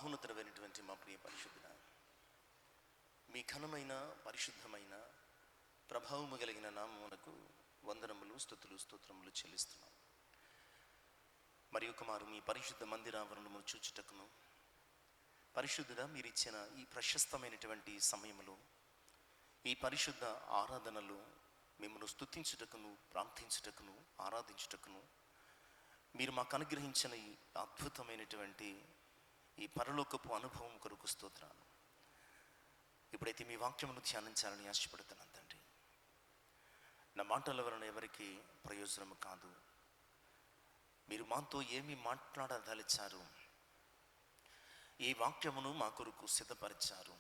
మహోన్నతమైనటువంటి మా ప్రియ పరిశుద్ధుడా, మీ ఘనమైన పరిశుద్ధమైన ప్రభావము కలిగిన నామమునకు వందనములు, స్తుతులు, స్తోత్రములు చెల్లిస్తున్నాం. మరి ఒక మారు మీ పరిశుద్ధ మందిరావరణము చూచుటకును, పరిశుద్ధుడా మీరిచ్చిన ఈ ప్రశస్తమైనటువంటి సమయములో, ఈ పరిశుద్ధ ఆరాధనలో మిమ్మల్ని స్తుతించుటకును, ప్రార్థించుటకును, ఆరాధించుటకును మీరు మాకు అనుగ్రహించిన ఈ అద్భుతమైనటువంటి ఈ పరలోకపు అనుభవం కొరకు స్తోత్రాలు. ఇప్పుడైతే మీ వాక్యమును ధ్యానించాలని ఆశపడుతున్నాను తండ్రి. నా మాటల వలన ఎవరికి ప్రయోజనము కాదు. మీరు మాతో ఏమి మాట్లాడదలిచారు, ఈ వాక్యమును మా కొరకు సిద్ధపరిచారు.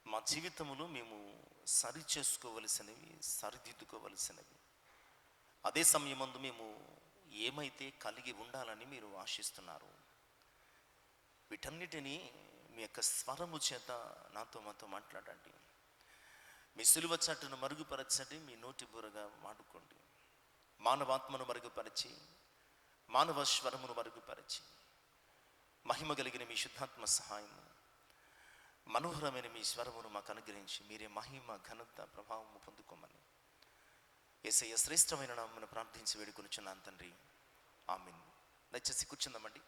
మా జీవితమును మేము సరి చేసుకోవలసినవి, సరిదిద్దుకోవలసినవి. అదే సమయమందు మేము ఏమైతే కలిగి ఉండాలని మీరు ఆశిస్తున్నారు, వీటన్నిటినీ మీ యొక్క స్వరము చేత మాతో మాట్లాడండి. మీ సిలువ చాటును మరుగుపరచండి, మీ నోటి బూరగా వాడుకోండి. మానవాత్మను మరుగుపరిచి, మానవ స్వరమును మరుగుపరిచి, మహిమ కలిగిన మీ శుద్ధాత్మ సహాయము, మనోహరమైన మీ స్వరమును మాకు అనుగ్రహించి మీరే మహిమ, ఘనత, ప్రభావము పొందుకోమని యేసయ్య శ్రేష్టమైన నామమున ప్రార్థించి వేడుకొనుచున్నాను తండ్రి. ఆమేన్. దయచేసి కూర్చుందామండి.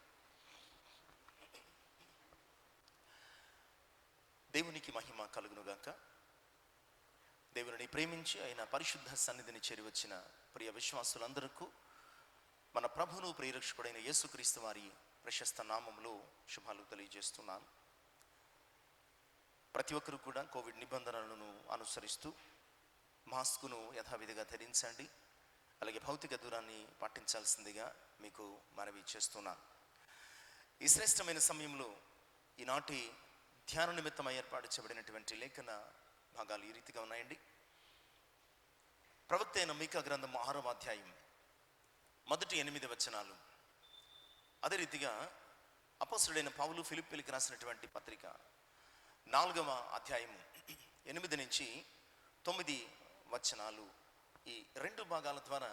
దేవునికి మహిమ కలుగునుగాక. దేవుని ప్రేమించి ఆయన పరిశుద్ధ సన్నిధిని చేరి వచ్చిన ప్రియ విశ్వాసులందరికీ మన ప్రభువును ప్రియరక్షకుడైన యేసుక్రీస్తు వారి ప్రశస్త నామములో శుభాలు తెలియజేస్తున్నాను. ప్రతి ఒక్కరూ కూడా కోవిడ్ నిబంధనలను అనుసరిస్తూ మాస్కును యథావిధిగా ధరించండి, అలాగే భౌతిక దూరాన్ని పాటించాల్సిందిగా మీకు మనవి చేస్తున్నాను. ఈ శ్రేష్టమైన సమయంలో ఈనాటి ధ్యాన నిమిత్తం ఏర్పాటు చేయబడినటువంటి లేఖన భాగాలు ఈ రీతిగా ఉన్నాయండి. ప్రవక్త అయిన మీకా గ్రంథం 6వ అధ్యాయం మొదటి 8 వచనాలు, అదే రీతిగా అపోస్తలుడైన పౌలు ఫిలిప్పీలకు రాసినటువంటి పత్రిక 4వ అధ్యాయము 8 నుంచి 9 వచనాలు, ఈ 2 భాగాల ద్వారా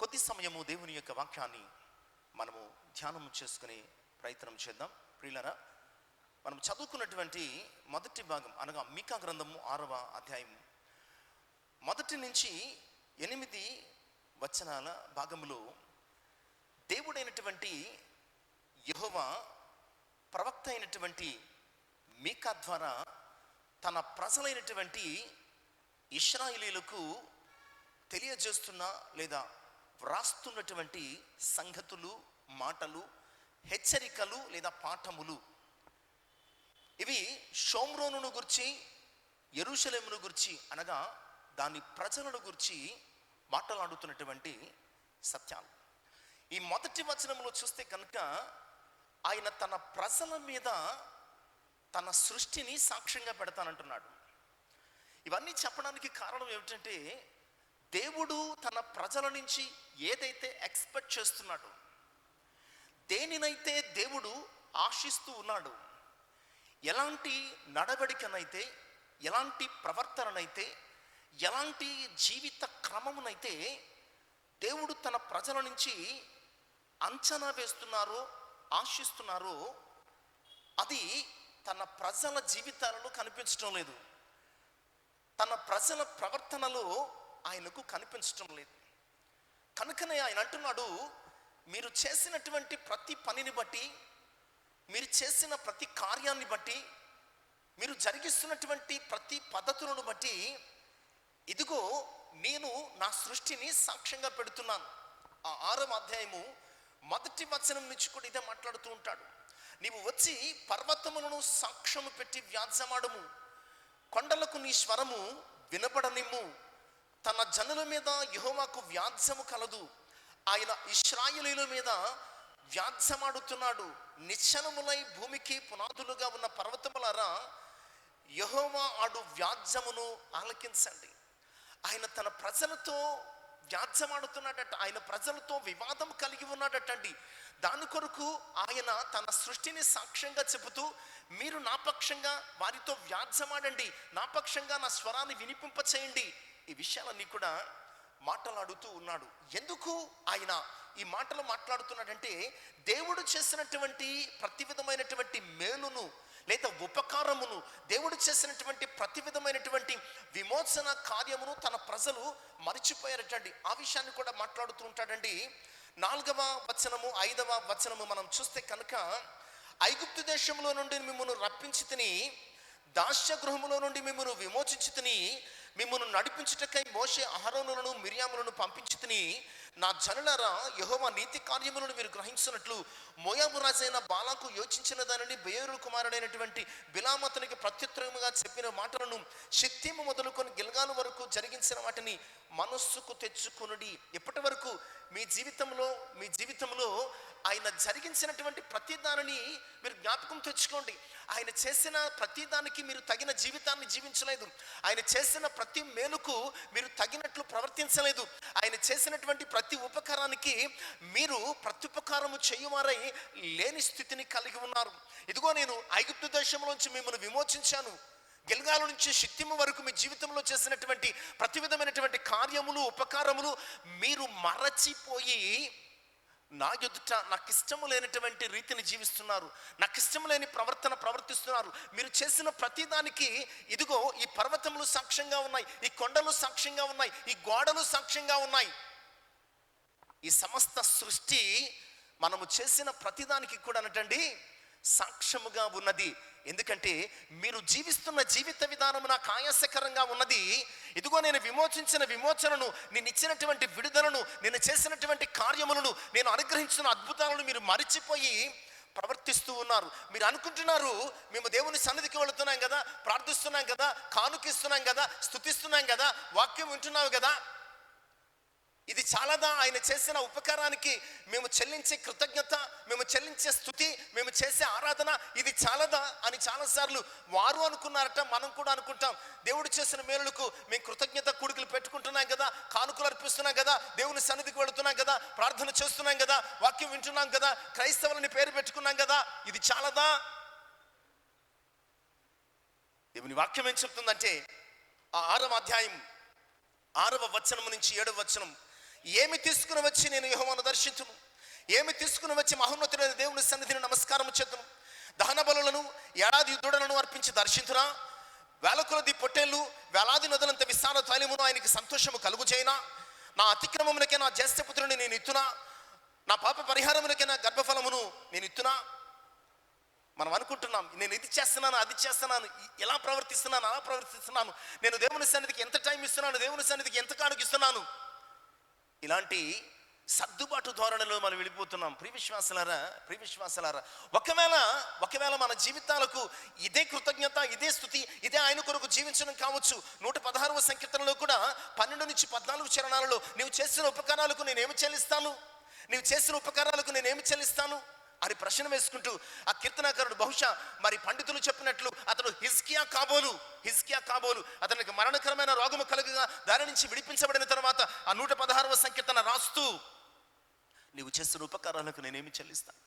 కొద్ది సమయము దేవుని యొక్క వాక్యాన్ని మనము ధ్యానం చేసుకునే ప్రయత్నం చేద్దాం. ప్రియులారా, మనం చదువుకున్నటువంటి మొదటి భాగం అనగా మీకా గ్రంథము 6వ అధ్యాయం 1 నుంచి 8 వచనాల భాగములో దేవుడైనటువంటి యెహోవా ప్రవక్త అయినటువంటి మీకా ద్వారా తన ప్రజలైనటువంటి ఇశ్రాయేలీయులకు తెలియజేస్తున్న లేదా వ్రాస్తున్నటువంటి సంగతులు, మాటలు, హెచ్చరికలు లేదా పాఠములు, ఇవి షోమ్రోనును గురించి, యెరూషలేమును గురించి అనగా దాని ప్రజలను గురించి మాట్లాడుతున్నటువంటి సత్యాలు. ఈ మొదటి వచనంలో చూస్తే కనుక ఆయన తన ప్రజల మీద తన సృష్టిని సాక్ష్యంగా పెడతానంటున్నాడు. ఇవన్నీ చెప్పడానికి కారణం ఏమిటంటే, దేవుడు తన ప్రజల నుంచి ఏదైతే ఎక్స్పెక్ట్ చేస్తున్నాడో, దేనినైతే దేవుడు ఆశిస్తూ ఉన్నాడు, ఎలాంటి నడవడికనైతే, ఎలాంటి ప్రవర్తననైతే, ఎలాంటి జీవిత క్రమమునైతే దేవుడు తన ప్రజల నుంచి అంచనా వేస్తున్నారో, ఆశిస్తున్నారో, అది తన ప్రజల జీవితాలలో కనిపించడం లేదు, తన ప్రజల ప్రవర్తనలో ఆయనకు కనిపించడం లేదు. కనుకనే ఆయన అంటున్నాడు, మీరు చేసినటువంటి ప్రతి పనిని బట్టి, మీరు చేసిన ప్రతి కార్యాన్ని బట్టి, మీరు జరిగిస్తున్నటువంటి ప్రతి పద్ధతులను బట్టి, ఇదిగో నేను నా సృష్టిని సాక్ష్యంగా పెడుతున్నాను. ఆ 6వ అధ్యాయము మొదటి వచనం నుంచి కూడా ఇదే మాట్లాడుతూ ఉంటాడు. నీవు వచ్చి పర్వతములను సాక్ష్యము పెట్టి వ్యాజ్యమాడము, కొండలకు నీ స్వరము వినబడనిమ్ము. తన జనుల మీద యెహోవాకు వ్యాజ్యము కలదు, ఆయన ఇశ్రాయేలీయుల మీద వ్యాజ్యమాడుతున్నాడు. నిశ్చలములై భూమికి పునాదులుగా ఉన్న పర్వతములారా, యెహోవా ఆడు వ్యాజ్యమును ఆలకించండి. ఆయన తన ప్రజలతో వ్యాజ్యమాడుతున్నాడట, ఆయన ప్రజలతో వివాదం కలిగి ఉన్నాడటండి. దాని కొరకు ఆయన తన సృష్టిని సాక్ష్యంగా చెబుతూ, మీరు నా పక్షంగా వారితో వ్యాజ్యమాడండి, నా పక్షంగా నా స్వరాన్ని వినిపింపచేయండి, ఈ విషయాలన్నీ కూడా మాట్లాడుతూ ఉన్నాడు. ఎందుకు ఆయన ఈ మాటలు మాట్లాడుతున్నాడంటే దేవుడు చేసినటువంటి ప్రతి విధమైనటువంటి మేలును లేదా ఉపకారమును, దేవుడు చేసినటువంటి ప్రతి విధమైనటువంటి విమోచన కార్యమును తన ప్రజలు మరిచిపోయారటండి. ఆ విషయాన్ని కూడా మాట్లాడుతూ ఉంటాడండి. 4వ వచనము 5వ వచనము మనం చూస్తే కనుక, ఐగుప్తు దేశంలో నుండి మిమ్మల్ని రప్పించి తిని, దాస్య గృహములో నుండి మిమ్మల్ని విమోచించి తిని, మిమ్మల్ని నడిపించుటకై మోషే అహరోనులను మిర్యాములను పంపించి తిని, నా జనులారా యెహోవా నీతి కార్యములను మీరు గ్రహించినట్లు మోయాబు రాజైన బాలాకు యోచించిన దానిని బెయోరు కుమారుడైనటువంటి బిలాము అతనికి ప్రత్యుత్తరముగా చెప్పిన మాటలను షిత్తీము మొదలుకొని గిల్గాలు వరకు జరిగించిన వాటిని మనస్సుకు తెచ్చుకొనుడి. ఎప్పటి వరకు మీ జీవితంలో ఆయన జరిగించినటువంటి ప్రతి దానిని మీరు జ్ఞాపకం తెచ్చుకోండి. ఆయన చేసిన ప్రతి దానికి మీరు తగిన జీవితాన్ని జీవించలేదు. ఆయన చేసిన ప్రతి మేలుకు మీరు తగినట్లు ప్రవర్తించలేదు. ఆయన చేసినటువంటి ప్రతి ఉపకారానికి మీరు ప్రత్యుపకారము చేయువారై లేని స్థితిని కలిగి ఉన్నారు. ఇదిగో నేను ఐగుప్తు దేశంలోంచి మిమ్మల్ని విమోచించాను, గిల్గాలు నుంచి షిత్తీము వరకు మీ జీవితంలో చేసినటువంటి ప్రతి విధమైనటువంటి కార్యములు ఉపకారములు మీరు మరచిపోయి నా ఎదుట నాకు ఇష్టము లేనటువంటి రీతిని జీవిస్తున్నారు, నాకు ఇష్టం లేని ప్రవర్తిస్తున్నారు. మీరు చేసిన ప్రతి దానికి ఇదిగో ఈ పర్వతములు సాక్ష్యంగా ఉన్నాయి, ఈ కొండలు సాక్ష్యంగా ఉన్నాయి, ఈ గోడలు సాక్ష్యంగా ఉన్నాయి. ఈ సమస్త సృష్టి మనము చేసిన ప్రతిదానికి కూడా అనటండి సాక్ష్యముగా ఉన్నది. ఎందుకంటే మీరు జీవిస్తున్న జీవిత విధానం నాకు ఆయాసకరంగా ఉన్నది. ఇదిగో నేను విమోచించిన విమోచనను, నేను ఇచ్చినటువంటి విడుదలను, నేను చేసినటువంటి కార్యములను, నేను అనుగ్రహించిన అద్భుతాలను మీరు మరిచిపోయి ప్రవర్తిస్తూ ఉన్నారు. మీరు అనుకుంటున్నారు మేము దేవుని సన్నిధికి వెళుతున్నాం కదా, ప్రార్థిస్తున్నాం కదా, కానుకిస్తున్నాం కదా, స్తుతిస్తున్నాం కదా, వాక్యం వింటున్నావు కదా, ఇది చాలాదా? ఆయన చేసిన ఉపకారానికి మేము చెల్లించే కృతజ్ఞత, మేము చెల్లించే స్తుతి, మేము చేసే ఆరాధన ఇది చాలాదా అని చాలాసార్లు వారు అనుకున్నారట. మనం కూడా అనుకుంటాం. దేవుడు చేసిన మేలులకు మేము కృతజ్ఞత కూడికలు పెట్టుకుంటున్నాం కదా, కానుకలు అర్పిస్తున్నాం కదా, దేవుని సన్నిధికి వెళుతున్నాం కదా, ప్రార్థన చేస్తున్నాం కదా, వాక్యం వింటున్నాం కదా, క్రైస్తవులని పేరు పెట్టుకున్నాం కదా, ఇది చాలాదా? దేవుని వాక్యం ఏం చెప్తుందంటే ఆ 6వ అధ్యాయం 6వ వచనం నుంచి 7వ వచనం, ఏమి తీసుకుని వచ్చి నేను యెహోవాను దర్శించును, ఏమి తీసుకుని వచ్చి మహోన్నతుడైన దేవుని సన్నిధిని నమస్కారం చేతును, దహన బలులను ఏడాది దూడలను అర్పించి దర్శించునా, వేల కొలది పొట్టేళ్ళు వేలాది నదులంత విశాల తైలమును ఆయనకి సంతోషము కలుగు చేయనా, నా అతిక్రమమునకే నా జ్యేష్ఠపుత్రుని నేను ఇత్తునా, నా పాప పరిహారమునకే నా గర్భఫలమును నేను ఇత్తునా. మనం అనుకుంటున్నాం నేను ఇది చేస్తున్నాను, అది చేస్తున్నాను, ఎలా ప్రవర్తిస్తున్నాను, అలా ప్రవర్తిస్తున్నాను, నేను దేవుని సన్నిధికి ఎంత టైం ఇస్తున్నాను, దేవుని సన్నిధికి ఎంత కానుకిస్తున్నాను. ఇలాంటి సర్దుబాటు ధోరణిలో మనం వెళ్ళిపోతున్నాం. ప్రియవిశ్వాసులారా, ఒకవేళ మన జీవితాలకు ఇదే కృతజ్ఞత, ఇదే స్థుతి, ఇదే ఆయన కొరకు జీవించడం కావచ్చు. 116వ సంకీర్తనలో కూడా 12 నుంచి 14 చరణాలలో నీవు చేసిన ఉపకారాలకు నేనేమి చెల్లిస్తాను, నీవు చేసిన ఉపకారాలకు నేనేమి చెల్లిస్తాను అని ప్రశ్న వేసుకుంటూ ఆ కీర్తనాకారుడు బహుశా మరి పండితులు చెప్పినట్లు అతడు హిజ్కియా కాబోలు అతనికి మరణకరమైన రోగము కలుగగా దాని నుంచి విడిపించబడిన తర్వాత ఆ 116వ సంకీర్తన రాస్తూ నీవు చేస్తున్న ఉపకారాలకు నేనేమి చెల్లిస్తాను,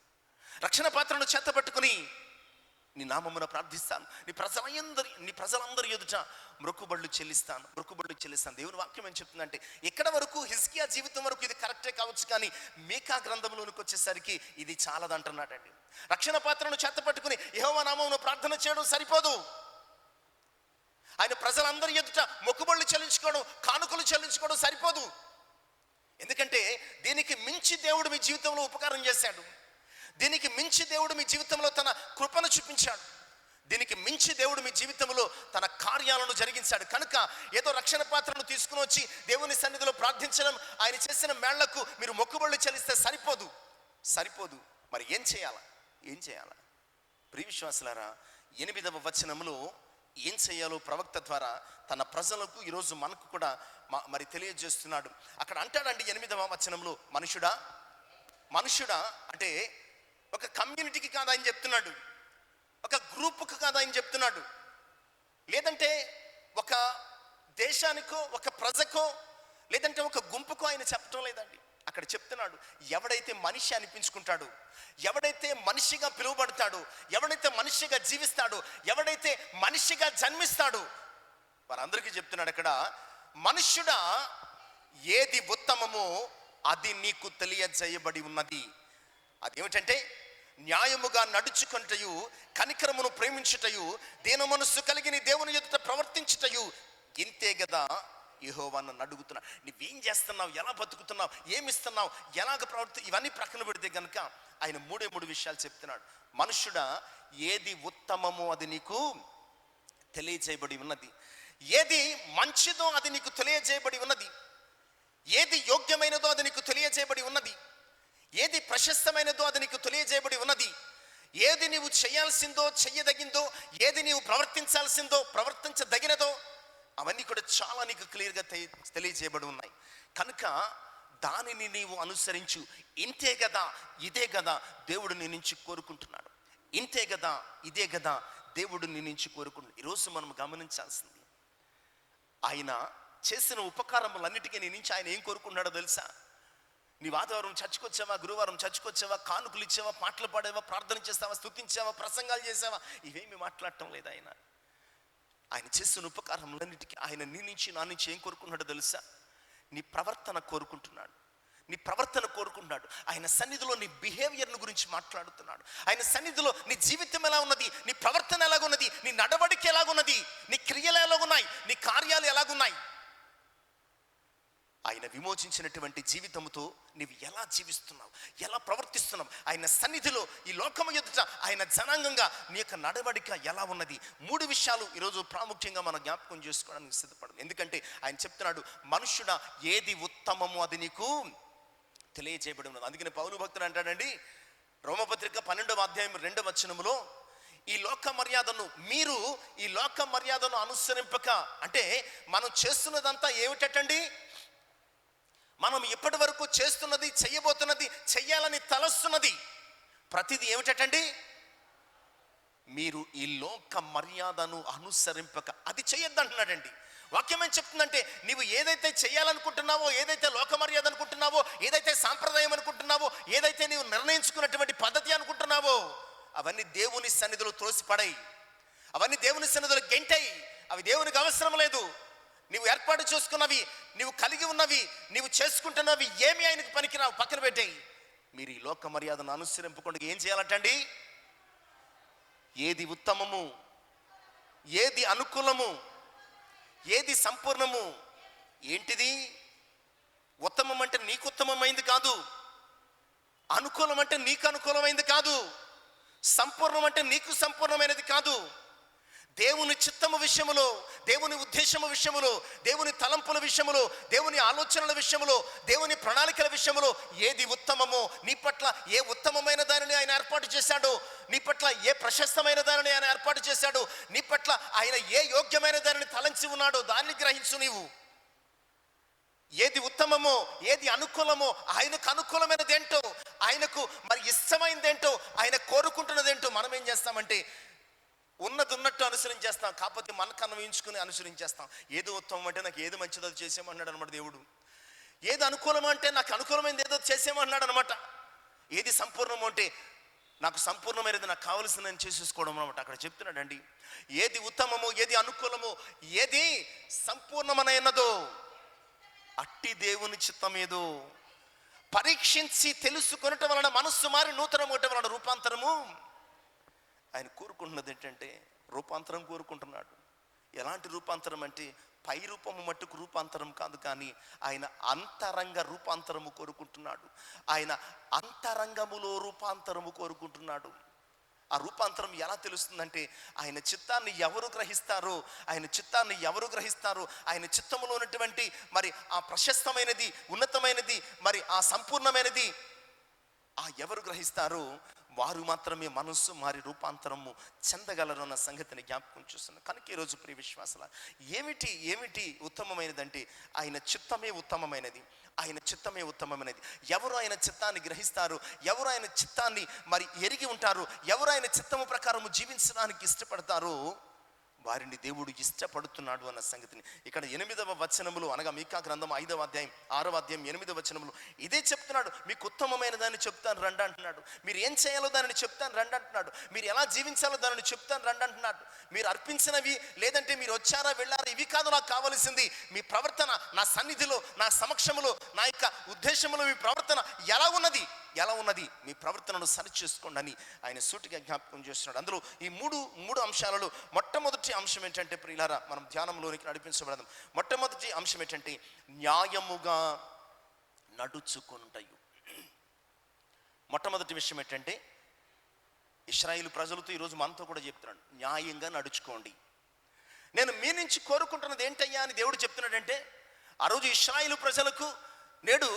రక్షణ పాత్రను చేత పట్టుకుని నీ నామమున ప్రార్థిస్తాను, నీ ప్రజలందరి ఎదుట మొక్కుబడులు చెల్లిస్తాను. దేవుని వాక్యం ఏం చెప్తుందంటే ఇక్కడ వరకు హిజ్కియా జీవితం వరకు ఇది కరెక్టే కావచ్చు, కానీ మీకా గ్రంథంలోనికి వచ్చేసరికి ఇది చాలదంటున్నాడండి. రక్షణ పాత్రను చేత పట్టుకుని యెహోవా నామమున ప్రార్థన చేయడం సరిపోదు. ఆయన ప్రజలందరి ఎదుట మొక్కుబడులు చెల్లించుకోవడం, కానుకలు చెల్లించుకోవడం సరిపోదు. ఎందుకంటే దీనికి మించి దేవుడు మీ జీవితంలో ఉపకారం చేశాడు, దీనికి మించి దేవుడు మీ జీవితంలో తన కృపను చూపించాడు, దీనికి మించి దేవుడు మీ జీవితంలో తన కార్యాలను జరిగించాడు. కనుక ఏదో రక్షణ పాత్రను తీసుకుని వచ్చి దేవుని సన్నిధిలో ప్రార్థించడం, ఆయన చేసిన మేళ్లకు మీరు మొక్కుబడులు చెల్లిస్తే సరిపోదు. మరి ఏం చేయాలా? ప్రియవిశ్వాసులారా, 8వ వచనంలో ఏం చేయాలో ప్రవక్త ద్వారా తన ప్రజలకు ఈరోజు మనకు కూడా మరి తెలియజేస్తున్నాడు. అక్కడ అంటాడండి 8వ వచనంలో, మనుషుడా అంటే ఒక కమ్యూనిటీకి కాదు ఆయన చెప్తున్నాడు, ఒక గ్రూపుకు కాదు ఆయన చెప్తున్నాడు, లేదంటే ఒక దేశానికో ఒక ప్రజకో లేదంటే ఒక గుంపుకో ఆయన చెప్పడం లేదండి. అక్కడ చెప్తున్నాడు ఎవడైతే మనిషి అనిపించుకుంటాడో, ఎవడైతే మనిషిగా పిలువబడతాడో, ఎవడైతే మనిషిగా జీవిస్తాడో, ఎవడైతే మనిషిగా జన్మిస్తాడో వారందరికీ చెప్తున్నాడు అక్కడ, మనుష్యుడా ఏది ఉత్తమమో అది నీకు తెలియజేయబడి ఉన్నది. అదేమిటంటే న్యాయముగా నడుచుకొనుటయు, కనికరమును ప్రేమించుటయు, దీన మనస్సు కలిగి నీ దేవుని ఎదుట ప్రవర్తించుటయు, ఇంతే కదా యెహోవా నన్ను అడుగుతున్నా. నువ్వేం చేస్తున్నావు, ఎలా బతుకుతున్నావు, ఏమిస్తున్నావు, ఎలాగ ఇవన్నీ ప్రక్కన పెడితే కనుక ఆయన మూడు విషయాలు చెప్తున్నాడు. మనుష్యుడా, ఏది ఉత్తమమో అది నీకు తెలియజేయబడి ఉన్నది, ఏది మంచిదో అది నీకు తెలియజేయబడి ఉన్నది, ఏది యోగ్యమైనదో అది నీకు తెలియజేయబడి ఉన్నది, ఏది ప్రశస్తమైనదో అది నీకు తెలియజేయబడి ఉన్నది, ఏది నీవు చేయాల్సిందో చెయ్యదగిందో, ఏది నీవు ప్రవర్తించాల్సిందో ప్రవర్తించదగినదో అవన్నీ కూడా చాలా నీకు క్లియర్గా తెలియజేయబడి ఉన్నాయి. కనుక దానిని నీవు అనుసరించు. ఇంతే కదా, ఇదే కదా దేవుడు నీ నుంచి కోరుకుంటున్నాడు. ఇంతే కదా, ఇదే కదా దేవుడు నీ నుంచి కోరుకుంటున్నాడు. ఈరోజు మనం గమనించాల్సింది, ఆయన చేసిన ఉపకారములన్నిటికీ నీ నుంచి ఆయన ఏం కోరుకున్నాడో తెలుసా? నీవు ఆదివారం చర్చికొచ్చావా, గురువారం చర్చికొచ్చావా, కానుకలు ఇచ్చావా, పాటలు పాడావా, ప్రార్థన చేస్తావా, స్తుతించావా, ప్రసంగాలు చేసావా, ఇవేమి మాట్లాడటం లేదు. ఆయన చేసిన ఉపకారములన్నిటికీ ఆయన నీ నుంచి నా నుంచి ఏం కోరుకున్నాడో తెలుసా? నీ ప్రవర్తన కోరుకుంటున్నాడు. నీ ప్రవర్తన కోరుకుంటున్నాడు. ఆయన సన్నిధిలో నీ బిహేవియర్ను గురించి మాట్లాడుతున్నాడు. ఆయన సన్నిధిలో నీ జీవితం ఎలా ఉన్నది, నీ ప్రవర్తన ఎలాగున్నది, నీ నడవడిక ఎలాగున్నది, నీ క్రియలు ఎలాగున్నాయి, నీ కార్యాలు ఎలాగున్నాయి, ఆయన విమోచించినటువంటి జీవితంతో నీవు ఎలా జీవిస్తున్నావు, ఎలా ప్రవర్తిస్తున్నావు, ఆయన సన్నిధిలో ఈ లోకము ఎదుట ఆయన జనాంగంగా నీ యొక్క నడవడిక ఎలా ఉన్నది. 3 విషయాలు ఈరోజు ప్రాముఖ్యంగా మనం జ్ఞాపకం చేసుకోవడానికి సిద్ధపడదు. ఎందుకంటే ఆయన చెప్తున్నాడు, మనుష్యుడా, ఏది ఉత్తమమో అది నీకు తెలియజేయబడి ఉన్నది. అందుకని పౌలు భక్తుడు అంటాడండి, రోమపత్రిక 12వ అధ్యాయం 2వ వచనములో, ఈ లోక మర్యాదను మీరు ఈ లోక మర్యాదను అనుసరింపక, అంటే మనం చేస్తున్నదంతా ఏమిటండి, మనం ఇప్పటి వరకు చేస్తున్నది, చెయ్యబోతున్నది, చెయ్యాలని తలస్తున్నది ప్రతిదీ ఏమిటండి, మీరు ఈ లోక మర్యాదను అనుసరింపక అది చెయ్యొద్దంటున్నాడండి. వాక్యం ఏం చెప్తుందంటే, నీవు ఏదైతే చేయాలనుకుంటున్నావో, ఏదైతే లోక మర్యాద అనుకుంటున్నావో, ఏదైతే సాంప్రదాయం అనుకుంటున్నావో, ఏదైతే నీవు నిర్ణయించుకున్నటువంటి పద్ధతి అనుకుంటున్నావో, అవన్నీ దేవుని సన్నిధిలో త్రోసిపడాయి, అవన్నీ దేవుని సన్నిధిలో గెంటాయి. అవి దేవునికి అవసరం లేదు. నీవు ఏర్పాటు చేసుకున్నవి, నీవు కలిగి ఉన్నవి, నీవు చేసుకుంటున్నవి ఏమి ఆయనకు పనికిరావు, పక్కన పెట్టాయి. మీరు ఈ లోక మర్యాదను అనుసరింపకుండా ఏం చేయాలంటండి, ఏది ఉత్తమము, ఏది అనుకూలము, ఏది సంపూర్ణము. ఏంటిది? ఉత్తమం అంటే నీకు ఉత్తమమైంది కాదు, అనుకూలం అంటే నీకు అనుకూలమైంది కాదు, సంపూర్ణం అంటే నీకు సంపూర్ణమైనది కాదు. దేవుని చిత్తము విషయములో, దేవుని ఉద్దేశము విషయములో, దేవుని తలంపుల విషయములో, దేవుని ఆలోచనల విషయములో, దేవుని ప్రణాళికల విషయములో ఏది ఉత్తమమో, నీ పట్ల ఏ ఉత్తమమైన దానిని ఆయన ఏర్పాటు చేశాడో, నీ పట్ల ఏ ప్రశస్తమైన దానిని ఆయన ఏర్పాటు చేశాడో, నీ పట్ల ఆయన ఏ యోగ్యమైన దానిని తలంచి ఉన్నాడో దాన్ని గ్రహించు. నీవు ఏది ఉత్తమమో, ఏది అనుకూలమో, ఆయనకు అనుకూలమైనదేంటో, ఆయనకు మరి ఇష్టమైనదేంటో, ఆయన కోరుకుంటున్నదేంటో మనం ఏం చేస్తామంటే ఉన్నది ఉన్నట్టు అనుసరించేస్తాం. కాకపోతే మనకు అన్వయించుకుని అనుసరించేస్తాం. ఏదో ఉత్తమం అంటే నాకు ఏది మంచిదో అది చేసేమన్నాడు అనమాట దేవుడు. ఏది అనుకూలం అంటే నాకు అనుకూలమైనది ఏదో చేసేమన్నాడు అనమాట. ఏది సంపూర్ణమో అంటే నాకు సంపూర్ణమైనది, నాకు కావలసిందని చేసేసుకోవడం అనమాట. అక్కడ చెప్తున్నాడండి, ఏది ఉత్తమమో, ఏది అనుకూలమో, ఏది సంపూర్ణమైనదో అట్టి దేవుని చిత్తమేదో పరీక్షించి తెలుసుకొనటం వలన మనస్సు మారి నూతనం ఒకటి వలన రూపాంతరము. ఆయన కోరుకుంటున్నది ఏంటంటే రూపాంతరం కోరుకుంటున్నాడు. ఎలాంటి రూపాంతరం అంటే పై రూపము మట్టుకు రూపాంతరం కాదు, కానీ ఆయన అంతరంగ రూపాంతరము కోరుకుంటున్నాడు. ఆయన అంతరంగములో రూపాంతరము కోరుకుంటున్నాడు. ఆ రూపాంతరం ఎలా తెలుస్తుందంటే ఆయన చిత్తాన్ని ఎవరు గ్రహిస్తారో, ఆయన చిత్తాన్ని ఎవరు గ్రహిస్తారో, ఆయన చిత్తములో ఉన్నటువంటి మరి ఆ ప్రశస్తమైనది, ఉన్నతమైనది, మరి ఆ సంపూర్ణమైనది ఆ ఎవరు గ్రహిస్తారో వారు మాత్రమే మనస్సు మారి రూపాంతరము చెందగలరు అన్న సంగతిని జ్ఞాపకం చూస్తున్నాను. కనుక ఈరోజు ప్రియ విశ్వాసుల, ఏమిటి ఉత్తమమైనదంటే ఆయన చిత్తమే ఉత్తమమైనది, ఆయన చిత్తమే ఉత్తమమైనది. ఎవరు ఆయన చిత్తాన్ని గ్రహిస్తారు, ఎవరు ఆయన చిత్తాన్ని మరి ఎరిగి ఉంటారు, ఎవరు ఆయన చిత్తము ప్రకారము జీవించడానికి ఇష్టపడతారో వారిని దేవుడు ఇష్టపడుతున్నాడు అన్న సంగతిని ఇక్కడ 8వ వచనములో, అనగా మీకా గ్రంథం 5వ అధ్యాయం 6వ అధ్యాయం 8వ వచనములో ఇదే చెప్తున్నాడు. మీకు ఉత్తమమైన దాన్ని చెప్తాను రండి అంటున్నాడు. మీరు ఏం చేయాలో దానిని చెప్తాను రండి అంటున్నాడు. మీరు ఎలా జీవించాలో దానిని చెప్తాను రండి అంటున్నాడు. మీరు అర్పించినవి, లేదంటే మీరు వచ్చారా వెళ్ళారా, ఇవి కాదు నాకు కావలసింది. మీ ప్రవర్తన నా సన్నిధిలో, నా సమక్షములో, నా యొక్క ఉద్దేశంలో మీ ప్రవర్తన ఎలా ఉన్నది, మీ ప్రవర్తనను సరి చేసుకోండి అని ఆయన సూటిగా జ్ఞాపకం చేస్తున్నాడు. అందులో ఈ మూడు అంశాలలో మొట్టమొదటి అంశం ఏంటంటే ప్రియులారా, మనం ధ్యానంలోనికి నడిపించబడదాం. మొట్టమొదటి అంశం ఏంటంటే న్యాయముగా నడుచుకుంటాయి. మొట్టమొదటి విషయం ఏంటంటే ఇశ్రాయేలు ప్రజలతో ఈరోజు మనతో కూడా చెప్తున్నాడు, న్యాయంగా నడుచుకోండి. నేను మీ నుంచి కోరుకుంటున్నది ఏంటయ్యా అని దేవుడు చెప్తున్నాడంటే, ఆ రోజు ఇశ్రాయేలు ప్రజలకు నేడు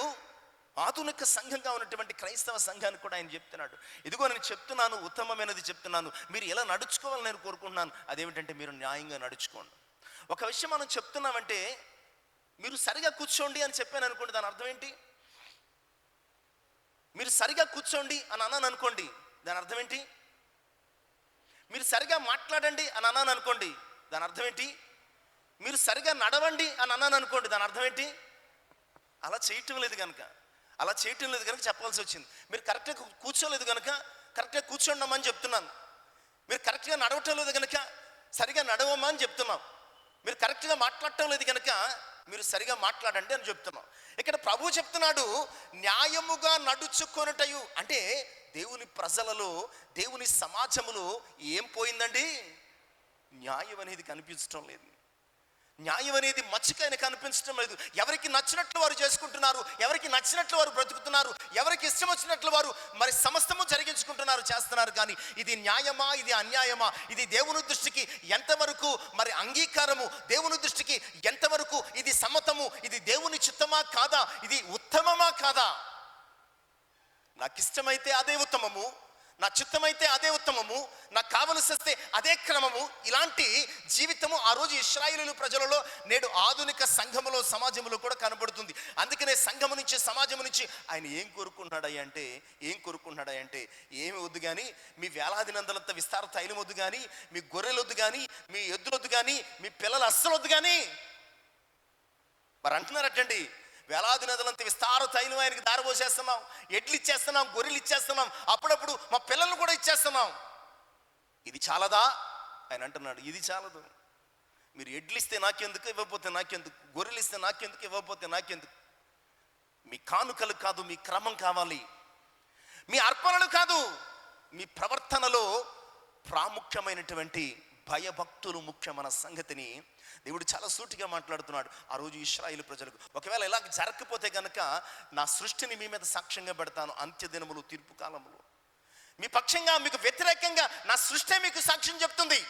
ఆధునిక సంఘంగా ఉన్నటువంటి క్రైస్తవ సంఘానికి కూడా ఆయన చెప్తున్నాడు, ఇదిగో నేను చెప్తున్నాను, ఉత్తమమైనది చెప్తున్నాను, మీరు ఎలా నడుచుకోవాలని నేను కోరుకుంటున్నాను. అదేమిటంటే మీరు న్యాయంగా నడుచుకోండి. ఒక విషయం మనం చెప్తున్నామంటే, మీరు సరిగా కూర్చోండి అని చెప్పాను అనుకోండి, దాని అర్థం ఏంటి? మీరు సరిగా కూర్చోండి అని అన్నాను అనుకోండి, దాని అర్థం ఏంటి? మీరు సరిగా మాట్లాడండి అని అన్నాను అనుకోండి, దాని అర్థం ఏంటి? మీరు సరిగా నడవండి అని అన్నాను అనుకోండి, దాని అర్థం ఏంటి? అలా చేయటం లేదు కనుక చెప్పాల్సి వచ్చింది. మీరు కరెక్ట్గా కూర్చోలేదు కనుక కరెక్ట్గా కూర్చోండమ్మని చెప్తున్నాను. మీరు కరెక్ట్గా నడవటం లేదు కనుక సరిగా నడవమ్మా అని చెప్తున్నాం. మీరు కరెక్ట్గా మాట్లాడటం లేదు కనుక మీరు సరిగా మాట్లాడండి అని చెప్తున్నాం. ఇక్కడ ప్రభు చెప్తున్నాడు, న్యాయముగా నడుచుకొనుటయు అంటే దేవుని ప్రజలలో, దేవుని సమాజములో ఏం పోయిందండి? న్యాయం అనేది కనిపించడం లేదు. న్యాయం అనేది మచ్చికైన కనిపించడం లేదు. ఎవరికి నచ్చినట్లు వారు చేసుకుంటున్నారు, ఎవరికి నచ్చినట్లు వారు బ్రతుకుతున్నారు, ఎవరికి ఇష్టం వచ్చినట్లు వారు మరి సమస్తము జరిగించుకుంటున్నారు, చేస్తున్నారు. కానీ ఇది న్యాయమా, ఇది అన్యాయమా, ఇది దేవుని దృష్టికి ఎంతవరకు మరి అంగీకారము, దేవుని దృష్టికి ఎంతవరకు ఇది సమ్మతము, ఇది దేవుని చిత్తమా కాదా, ఇది ఉత్తమమా కాదా? నాకు ఇష్టమైతే అదే ఉత్తమము, నా చిత్తమైతే అదే ఉత్తమము, నాకు కావలసి వస్తే అదే క్రమము. ఇలాంటి జీవితము ఆ రోజు ఇశ్రాయేలు ప్రజలలో నేడు ఆధునిక సంఘములో, సమాజంలో కూడా కనబడుతుంది. అందుకనే సంఘము నుంచి, సమాజం నుంచి ఆయన ఏం కోరుకుంటున్నాడంటే ఏమి వద్దు కానీ, మీ వేలాది నందలంత విస్తార తైలం వద్దు కానీ, మీ గొర్రెలు వద్దు కానీ, మీ ఎద్దులొద్దు కానీ, మీ పిల్లలు అస్సలు వద్దు కానీ. మరి అంటున్నారటండి, వేలాది నదులంత విస్తార తైలం ఆయనకి దారపోసేస్తున్నాం, ఎడ్లు ఇచ్చేస్తున్నాం, గొర్రెలు ఇచ్చేస్తున్నాం, అప్పుడప్పుడు మా పిల్లలను కూడా ఇచ్చేస్తున్నాం. ఇది చాలదా? ఆయన అంటున్నాడు, ఇది చాలదు. మీరు ఎడ్లు ఇస్తే నాకెందుకు, ఇవ్వకపోతే నాకెందుకు, గొర్రెలు ఇస్తే నాకెందుకు, ఇవ్వకపోతే నాకెందుకు. మీ కానుకలు కాదు, మీ క్రమం కావాలి. మీ అర్పణలు కాదు, మీ ప్రవర్తనలో ప్రాముఖ్యమైనటువంటి భయభక్తులు ముఖ్యమైన సంగతిని దేవుడు చాలా సూటిగా మాట్లాడుతున్నాడు ఆ రోజు ఇశ్రాయేలు ప్రజలకు. ఒకవేళ ఇలా జరగకపోతే కనుక నా సృష్టిని మీ మీద సాక్ష్యంగా పెడతాను అంత్యదినములు, తీర్పు కాలములు. మీ పక్షంగా, మీకు వ్యతిరేకంగా నా సృష్టి మీకు సాక్ష్యం చెప్తుంది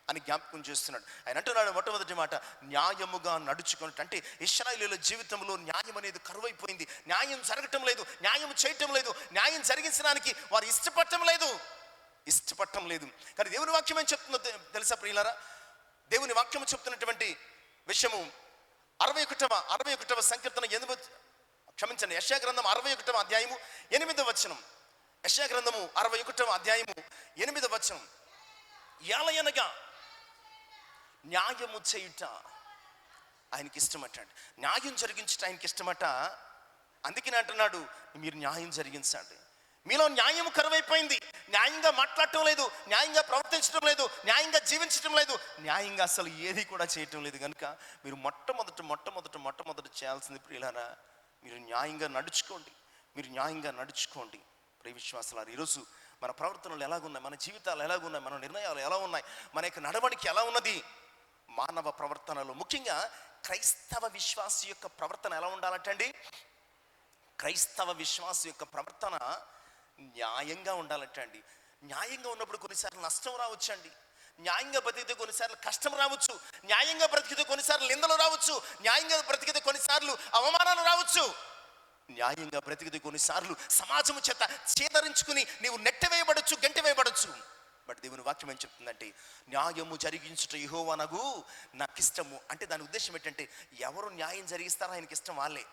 అని జ్ఞాపకం చేస్తున్నాడు. ఆయన అంటున్నాడు మొట్టమొదటి మాట, న్యాయముగా నడుచుకున్నట్టు. అంటే ఇశ్రాయేలీయుల జీవితంలో న్యాయం అనేది కరువైపోయింది. న్యాయం జరగటం లేదు, న్యాయం చేయటం లేదు, న్యాయం జరిగించడానికి వారు ఇష్టపడటం లేదు. కానీ దేవుని వాక్యం ఏం చెప్తుందో తెలుసా ప్రియులారా? దేవుని వాక్యం చెప్తున్నటువంటి విషయము 61వ సంకీర్తన 8 యెషయా గ్రంథం 61వ అధ్యాయము 8వ వచనం. యెషయా గ్రంథము 61వ అధ్యాయము 8వ వచనం. యాలయనగా న్యాయము చేయుట ఆయనకి ఇష్టమట. న్యాయం జరిగించుట ఆయనకి ఇష్టమట. అందుకని అంటున్నాడు, మీరు న్యాయం జరిగించండి. మీలో న్యాయం కరువైపోయింది. న్యాయంగా మాట్లాడటం లేదు, న్యాయంగా ప్రవర్తించడం లేదు, న్యాయంగా జీవించడం లేదు, న్యాయంగా అసలు ఏది కూడా చేయటం లేదు. కనుక మీరు మొట్టమొదట చేయాల్సింది ప్రియులారా, మీరు న్యాయంగా నడుచుకోండి. ప్రియ విశ్వాసులారా, ఈరోజు మన ప్రవర్తనలు ఎలాగున్నాయి, మన జీవితాలు ఎలాగున్నాయి, మన నిర్ణయాలు ఎలా ఉన్నాయి, మన యొక్క నడవడిక ఎలా ఉన్నది? మానవ ప్రవర్తనలో ముఖ్యంగా క్రైస్తవ విశ్వాస యొక్క ప్రవర్తన ఎలా ఉండాలంటండి? క్రైస్తవ విశ్వాస యొక్క ప్రవర్తన న్యాయంగా ఉండాలంటండి. న్యాయంగా ఉన్నప్పుడు కొన్నిసార్లు నష్టం రావచ్చండి. న్యాయంగా బ్రతికితే కొన్నిసార్లు కష్టం రావచ్చు. న్యాయంగా బ్రతికితే కొన్నిసార్లు నిందలు రావచ్చు. న్యాయంగా బ్రతికితే కొన్నిసార్లు అవమానాలు రావచ్చు. న్యాయంగా బ్రతికితే కొన్నిసార్లు సమాజం చేత చేదరించుకుని నీవు నెట్టవేయబడచ్చు, గంటివేయబడచ్చు. బట్ దేవుని వాక్యం ఏం చెప్తుందంటే, న్యాయము జరిగించుట యెహోవానగు నాకు ఇష్టము. అంటే దాని ఉద్దేశం ఏంటంటే, ఎవరు న్యాయం జరిగిస్తారో ఆయనకి ఇష్టం వాళ్ళే.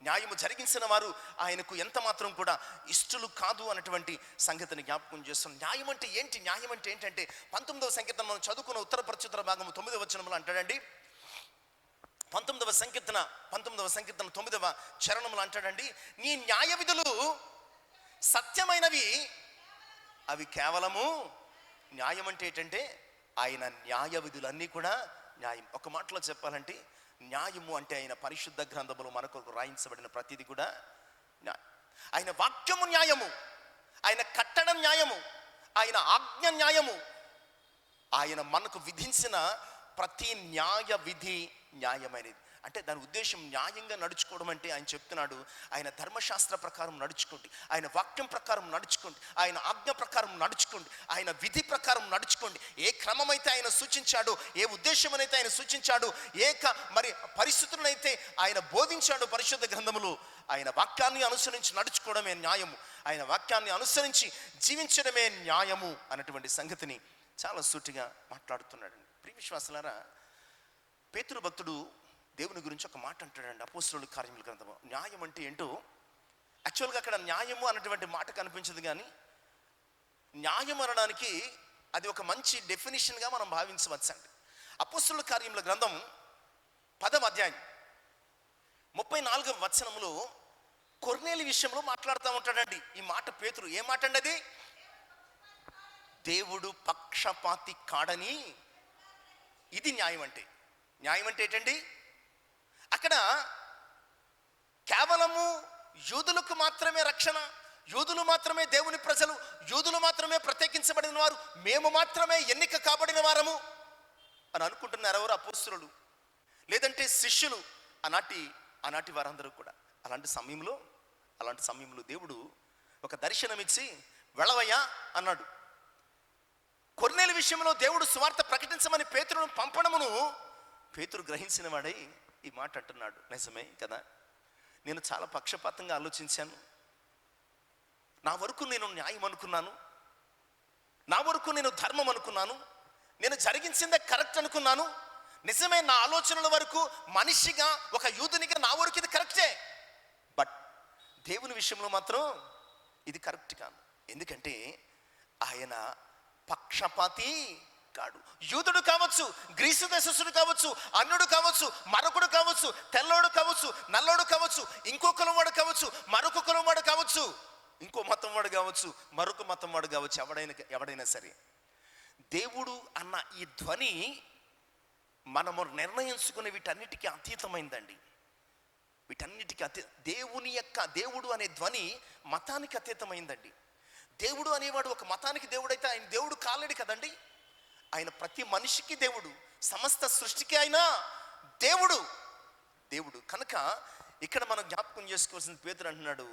న్యాయము జరిగించిన వారు ఆయనకు ఎంత మాత్రం కూడా ఇష్టలు కాదు అన్నటువంటి సంగతిని జ్ఞాపకం చేస్తున్నాం. న్యాయం అంటే ఏంటి? న్యాయం అంటే ఏంటంటే 19వ సంకీర్తన మనం చదువుకున్న ఉత్తర ప్రత్యుత్తర భాగము 9వ వచనంలో అంటాడండి. 19వ సంకీర్తన 9వ చరణంలో అంటాడండి, నీ న్యాయ విధులు సత్యమైనవి, అవి కేవలము. న్యాయం అంటే ఏంటంటే ఆయన న్యాయ విధులన్నీ కూడా న్యాయం. ఒక మాటలో చెప్పాలంటే న్యాయము అంటే ఆయన పరిశుద్ధ గ్రంథములో మనకు రాయించబడిన ప్రతిదీ కూడా న్యాయం. ఆయన వాక్యము న్యాయము, ఆయన కట్టడం న్యాయము, ఆయన ఆజ్ఞ న్యాయము, ఆయన మనకు విధించిన ప్రతి న్యాయ విధి న్యాయమైనది. అంటే దాని ఉద్దేశం న్యాయంగా నడుచుకోవడం అంటే ఆయన చెప్తున్నాడు, ఆయన ధర్మశాస్త్ర ప్రకారం నడుచుకోండి, ఆయన వాక్యం ప్రకారం నడుచుకోండి, ఆయన ఆజ్ఞ ప్రకారం నడుచుకోండి, ఆయన విధి ప్రకారం నడుచుకోండి. ఏ క్రమమైతే ఆయన సూచించాడో, ఏ ఉద్దేశమనైతే ఆయన సూచించాడో, మరి పరిస్థితులనైతే ఆయన బోధించాడు పరిశుద్ధ గ్రంథములో, ఆయన వాక్యాన్ని అనుసరించి నడుచుకోవడమే న్యాయము, ఆయన వాక్యాన్ని అనుసరించి జీవించడమే న్యాయము అన్నటువంటి సంగతిని చాలా సూటిగా మాట్లాడుతున్నాడు. ప్రియ విశ్వాసులారా, పేతురు భక్తుడు దేవుని గురించి ఒక మాట అంటాడండి అపోస్తలుల కార్యముల గ్రంథము. న్యాయం అంటే ఏంటో యాక్చువల్గా అక్కడ న్యాయము అన్నటువంటి మాట కనిపించదు, కానీ న్యాయం అనడానికి అది ఒక మంచి డెఫినిషన్గా మనం భావించవచ్చండి. అపోస్తలుల కార్యముల గ్రంథం 10వ అధ్యాయం 34వ వచనంలో కొర్నేలి విషయంలో మాట్లాడుతూ ఉంటాడండి. ఈ మాట పేతురు ఏ మాట అండి అది? దేవుడు పక్షపాతి కాడని, ఇది న్యాయం అంటే. న్యాయం అంటే ఏంటండి? అక్కడ కేవలము యూదులకు మాత్రమే రక్షణ, యూదులు మాత్రమే దేవుని ప్రజలు, యూదులు మాత్రమే ప్రత్యేకించబడిన వారు, మేము మాత్రమే ఎన్నిక కాబడిన వారము అని అనుకుంటున్నారు ఎవరు? అపోస్తలులు, లేదంటే శిష్యులు, ఆనాటి వారందరూ కూడా. అలాంటి సమయంలో దేవుడు ఒక దర్శనం ఇచ్చి వెళ్ళవయ్యా అన్నాడు. కొర్నేలి విషయంలో దేవుడు సువార్త ప్రకటించమని పేతురును పంపడమును పేతురు గ్రహించిన వాడై ఈ మాట అంటున్నాడు. నిజమే కదా, నేను చాలా పక్షపాతంగా ఆలోచించాను, నా వరకు నేను న్యాయం అనుకున్నాను, నా వరకు నేను ధర్మం అనుకున్నాను, నేను జరిగించిందే కరెక్ట్ అనుకున్నాను. నిజమే, నా ఆలోచనల వరకు మనిషిగా ఒక యూదునిగా నా వరకు ఇది కరెక్టే. బట్ దేవుని విషయంలో మాత్రం ఇది కరెక్ట్ కాదు. ఎందుకంటే ఆయన పక్షపాతి కాడు. యూదుడు కావచ్చు, గ్రీసు దేశస్థుడు కావచ్చు, అన్యుడు కావచ్చు, మరొకడు కావచ్చు, తెల్లోడు కావచ్చు, నల్లోడు కావచ్చు, ఇంకో కులం వాడు కావచ్చు, మరొక కులం వాడు కావచ్చు, ఇంకో మతం వాడు కావచ్చు, మరొక మతం వాడు కావచ్చు, ఎవడైనా సరే దేవుడు అన్న ఈ ధ్వని మనము నిర్ణయించుకునే వీటన్నిటికీ అతీతమైందండి. వీటన్నిటికీ దేవుడు అనే ధ్వని మతానికి అతీతమైందండి. దేవుడు అనేవాడు ఒక మతానికి దేవుడైతే ఆయన దేవుడు కాలేడు కదండి. ఆయన ప్రతి మనిషికి దేవుడు, సమస్త సృష్టికి ఆయన దేవుడు కనుక ఇక్కడ మనం జ్ఞాపకం చేసుకోవాల్సిన పేతురు అంటున్నాడు,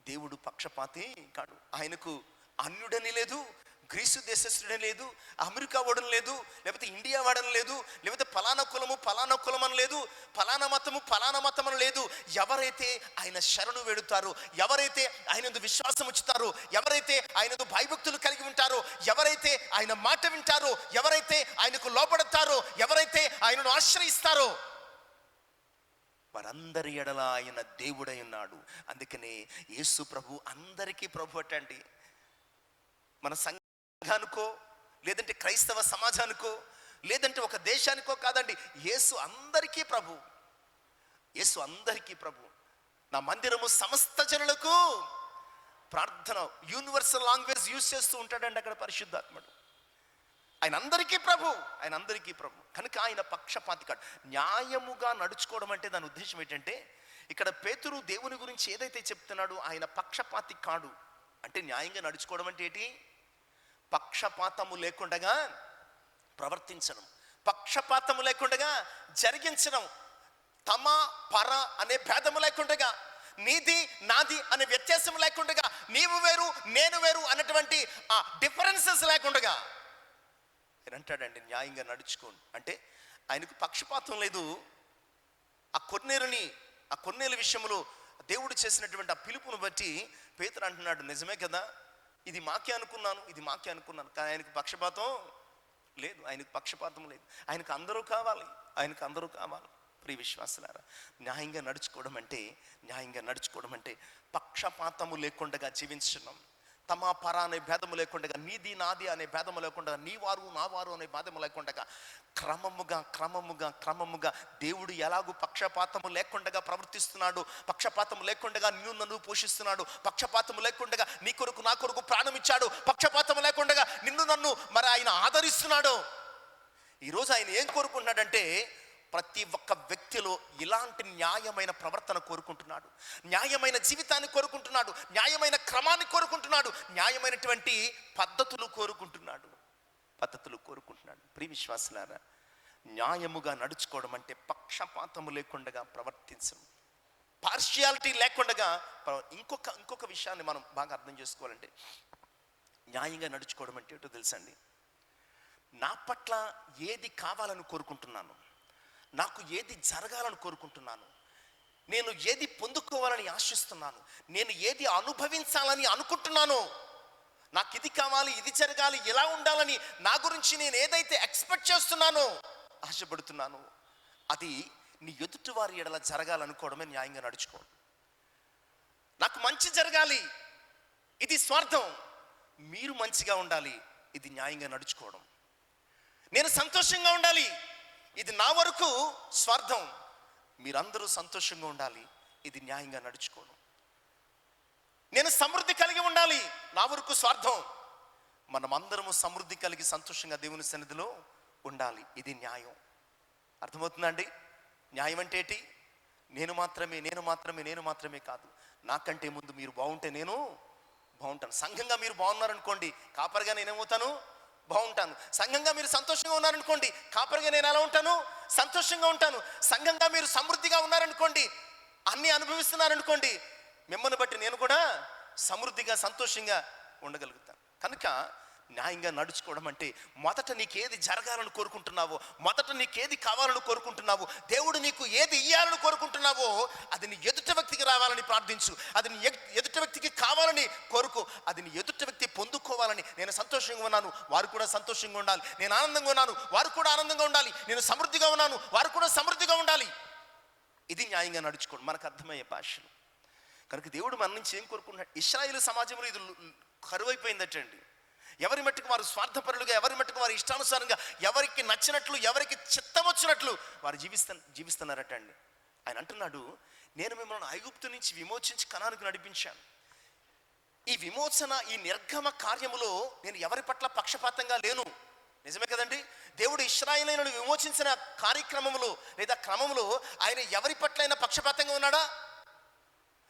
దేవుడు పక్షపాతి కాడు. ఆయనకు అన్యుడని లేదు, గ్రీసు దేశస్థుడని లేదు, అమెరికా వాడని లేదు, లేకపోతే ఇండియా వాడని లేదు, లేకపోతే ఫలానా కులం అని లేదు, ఫలానా మతం అని లేదు. ఎవరైతే ఆయన శరణు వేడుతారో, ఎవరైతే ఆయనందు విశ్వాసం ఉంచుతారో, ఎవరైతే ఆయనందు భయభక్తులు కలిగి ఉంటారో, ఎవరైతే ఆయన మాట వింటారో, ఎవరైతే ఆయనకు లోబడతారో, ఎవరైతే ఆయనను ఆశ్రయిస్తారో, వారందరి ఎడల ఆయన దేవుడై ఉన్నాడు. అందుకనే యేసు ప్రభు అందరికీ ప్రభు అటండి. మన సంఘానికో, లేదంటే క్రైస్తవ సమాజానికో, లేదంటే ఒక దేశానికో కాదండి, యేసు అందరికీ ప్రభు. నా మందిరము సమస్త జనులకు ప్రార్థన, యూనివర్సల్ లాంగ్వేజ్ యూజ్ చేస్తూ ఉంటాడండి అక్కడ పరిశుద్ధాత్ముడు. ఆయన అందరికీ ప్రభు కనుక ఆయన పక్షపాతి కాడు. న్యాయముగా నడుచుకోవడం అంటే దాని ఉద్దేశం ఏంటంటే, ఇక్కడ పేతురు దేవుని గురించి ఏదైతే చెప్తున్నాడో ఆయన పక్షపాతి కాడు అంటే, న్యాయంగా నడుచుకోవడం అంటే ఏంటి? పక్షపాతము లేకుండా ప్రవర్తించడం, పక్షపాతము లేకుండా జరిగించడం, తమ పర అనే భేదము లేకుండా, నీది నాది అనే వ్యత్యాసం లేకుండా, నీవు వేరు నేను వేరు అన్నటువంటి ఆ డిఫరెన్సెస్ లేకుండా ఆయన అంటాడండి న్యాయంగా నడుచుకోండి అంటే. ఆయనకు పక్షపాతం లేదు. ఆ కొర్నేలు విషయంలో దేవుడు చేసినటువంటి ఆ పిలుపును బట్టి పేతురు అంటున్నాడు, నిజమే కదా, ఇది మాకే అనుకున్నాను, కానీ ఆయనకు పక్షపాతం లేదు. ఆయనకు అందరూ కావాలి. ప్రియ విశ్వాసులారా, న్యాయంగా నడుచుకోవడం అంటే పక్షపాతము లేకుండా జీవించడం, తమ పర అనే భేదము లేకుండా, నీది నాది అనే భేదము లేకుండా, నీ వారు నా వారు అనే భేదము లేకుండా క్రమముగా దేవుడు ఎలాగూ పక్షపాతము లేకుండా ప్రవర్తిస్తున్నాడు, పక్షపాతము లేకుండా నిన్ను నన్ను పోషిస్తున్నాడు, పక్షపాతము లేకుండా నీ కొరకు నా కొరకు ప్రాణం ఇచ్చాడు, పక్షపాతము లేకుండా నిన్ను నన్ను మరి ఆయన ఆదరిస్తున్నాడు. ఈరోజు ఆయన ఏం కోరుకుంటున్నాడంటే ప్రతి ఒక్క వ్యక్తిలో ఇలాంటి న్యాయమైన ప్రవర్తన కోరుకుంటున్నాడు, న్యాయమైన జీవితాన్ని కోరుకుంటున్నాడు, న్యాయమైన క్రమాన్ని కోరుకుంటున్నాడు, న్యాయమైనటువంటి పద్ధతులు కోరుకుంటున్నాడు. ప్రియ విశ్వాసులారా, న్యాయముగా నడుచుకోవడం అంటే పక్షపాతము లేకుండా ప్రవర్తించడం, పార్షియాలిటీ లేకుండా. ఇంకొక విషయాన్ని మనం బాగా అర్థం చేసుకోవాలంటే, న్యాయంగా నడుచుకోవడం అంటే ఏంటో తెలుసండి. నా పట్ల ఏది కావాలని కోరుకుంటున్నాను, నాకు ఏది జరగాలని కోరుకుంటున్నాను, నేను ఏది పొందుకోవాలని ఆశిస్తున్నాను, నేను ఏది అనుభవించాలని అనుకుంటున్నాను, నాకు ఇది కావాలి, ఇది జరగాలి, ఇలా ఉండాలని నా గురించి నేను ఏదైతే ఎక్స్పెక్ట్ చేస్తున్నానో, ఆశపడుతున్నాను, అది నీ ఎదుటి వారి ఎడల జరగాలనుకోవడమే న్యాయంగా నడుచుకోవడం. నాకు మంచి జరగాలి, ఇది స్వార్థం. మీరు మంచిగా ఉండాలి, ఇది న్యాయంగా నడుచుకోవడం. నేను సంతోషంగా ఉండాలి, ఇది నా వరకు స్వార్థం. మీరందరూ సంతోషంగా ఉండాలి, ఇది న్యాయంగా నడుచుకోవడం. నేను సమృద్ధి కలిగి ఉండాలి, నా వరకు స్వార్థం. మనమందరము సమృద్ధి కలిగి సంతోషంగా దేవుని సన్నిధిలో ఉండాలి, ఇది న్యాయం. అర్థమవుతుందండి? న్యాయం అంటే ఏంటి? నేను మాత్రమే కాదు, నాకంటే ముందు మీరు బాగుంటే నేను బాగుంటాను. సంఘంగా మీరు బాగున్నారనుకోండి, కాపరిగా నేనేమవుతాను? బాగుంటాను. సంఘంగా మీరు సంతోషంగా ఉన్నారనుకోండి, కాపరిగా నేను ఎలా ఉంటాను? సంతోషంగా ఉంటాను. సంఘంగా మీరు సమృద్ధిగా ఉన్నారనుకోండి, అన్నీ అనుభవిస్తున్నారనుకోండి, మిమ్మల్ని బట్టి నేను కూడా సమృద్ధిగా సంతోషంగా ఉండగలుగుతాను. కనుక న్యాయంగా నడుచుకోవడం అంటే మొదట నీకేది జరగాలని కోరుకుంటున్నావో, మొదట నీకేది కావాలని కోరుకుంటున్నావో, దేవుడు నీకు ఏది ఇయ్యాలని కోరుకుంటున్నావో, అది నీ ఎదుటి వ్యక్తికి రావాలని ప్రార్థించు. అది నీ ఎదుటి వ్యక్తికి కావాలని కోరుకో. అది నీ ఎదుటి వ్యక్తి పొందుకోవాలని. నేను సంతోషంగా ఉన్నాను, వారు కూడా సంతోషంగా ఉండాలి. నేను ఆనందంగా ఉన్నాను, వారు కూడా ఆనందంగా ఉండాలి. నేను సమృద్ధిగా ఉన్నాను, వారు కూడా సమృద్ధిగా ఉండాలి. ఇది న్యాయంగా నడుచుకోండి, మనకు అర్థమయ్యే భాషలు. కనుక దేవుడు మన నుంచి ఏం కోరుకుంటున్నాడు? ఇశ్రాయేలు సమాజంలో ఇది కరువైపోయిందటండి. ఎవరి మట్టుకు వారు స్వార్థపరులుగా, ఎవరి మట్టుకు వారు ఇష్టానుసారంగా, ఎవరికి నచ్చినట్లు, ఎవరికి చిత్తం వచ్చినట్లు వారు జీవిస్తున్నారట అండి. ఆయన అంటున్నాడు, నేను మిమ్మల్ని ఐగుప్తు నుంచి విమోచించి కనానుకు నడిపించాను. ఈ విమోచన, ఈ నిర్గమ కార్యములో నేను ఎవరి పట్ల పక్షపాతంగా లేను. నిజమే కదండి? దేవుడు ఇశ్రాయేలును విమోచించిన కార్యక్రమంలో లేదా క్రమంలో ఆయన ఎవరి పట్లైనా పక్షపాతంగా ఉన్నాడా?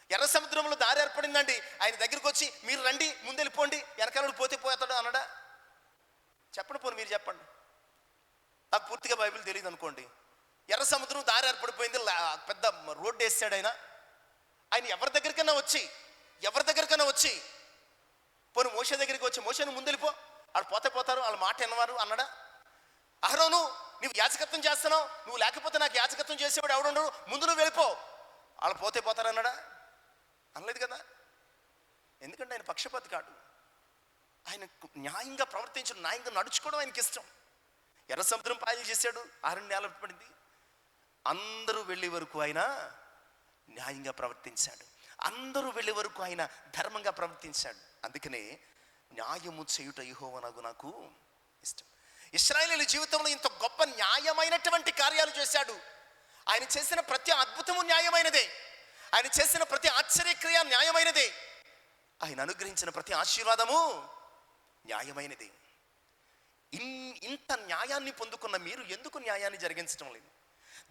ఎర్ర సముద్రంలో దారి ఏర్పడిందండి, ఆయన దగ్గరికి వచ్చి మీరు రండి, ముందెళ్ళిపోండి, వెనకాల పోతాడు అన్నాడా? చెప్పండి, పోనీ మీరు చెప్పండి. నాకు పూర్తిగా బైబిల్ తెలియదు అనుకోండి. ఎర్ర సముద్రం దారి ఏర్పడిపోయింది, పెద్ద రోడ్డు వేసాడు ఆయన ఎవరి దగ్గరికైనా వచ్చి పోనీ మోషే దగ్గరికి వచ్చి, మోషే నువ్వు ముందెళ్ళిపో, వాళ్ళు పోతారు, వాళ్ళ మాట విన్నవారు అన్నాడా? అహరోను నువ్వు యాజకత్వం చేస్తున్నావు, నువ్వు లేకపోతే నాకు యాజకత్వం చేసేవాడు ఎవడుండడు, ముందు నువ్వు వెళ్ళిపో, వాళ్ళు పోతారు అన్నాడా? అనలేదు కదా. ఎందుకంటే ఆయన పక్షపాతి కాడు. ఆయన న్యాయంగా ప్రవర్తించడం, న్యాయంగా నడుచుకోవడం ఆయనకి ఇష్టం. ఎర్ర సముద్రం పాయలు చేశాడు, 6 నెలలు పడింది. అందరూ వెళ్ళే వరకు ఆయన న్యాయంగా ప్రవర్తించాడు, అందరూ వెళ్ళే వరకు ఆయన ధర్మంగా ప్రవర్తించాడు. అందుకనే న్యాయము చేయుట యెహోవానగు నాకు ఇష్టం. ఇశ్రాయేలీయుల జీవితంలో ఇంత గొప్ప న్యాయమైనటువంటి కార్యాలు చేశాడు. ఆయన చేసిన ప్రతి అద్భుతము న్యాయమైనదే, ఆయన చేసిన ప్రతి ఆశ్చర్యక్రియ న్యాయమైనదే, ఆయన అనుగ్రహించిన ప్రతి ఆశీర్వాదము న్యాయమైనదే. ఇంత న్యాయాన్ని పొందుకున్న మీరు ఎందుకు న్యాయాన్ని జరిగించడం లేదు?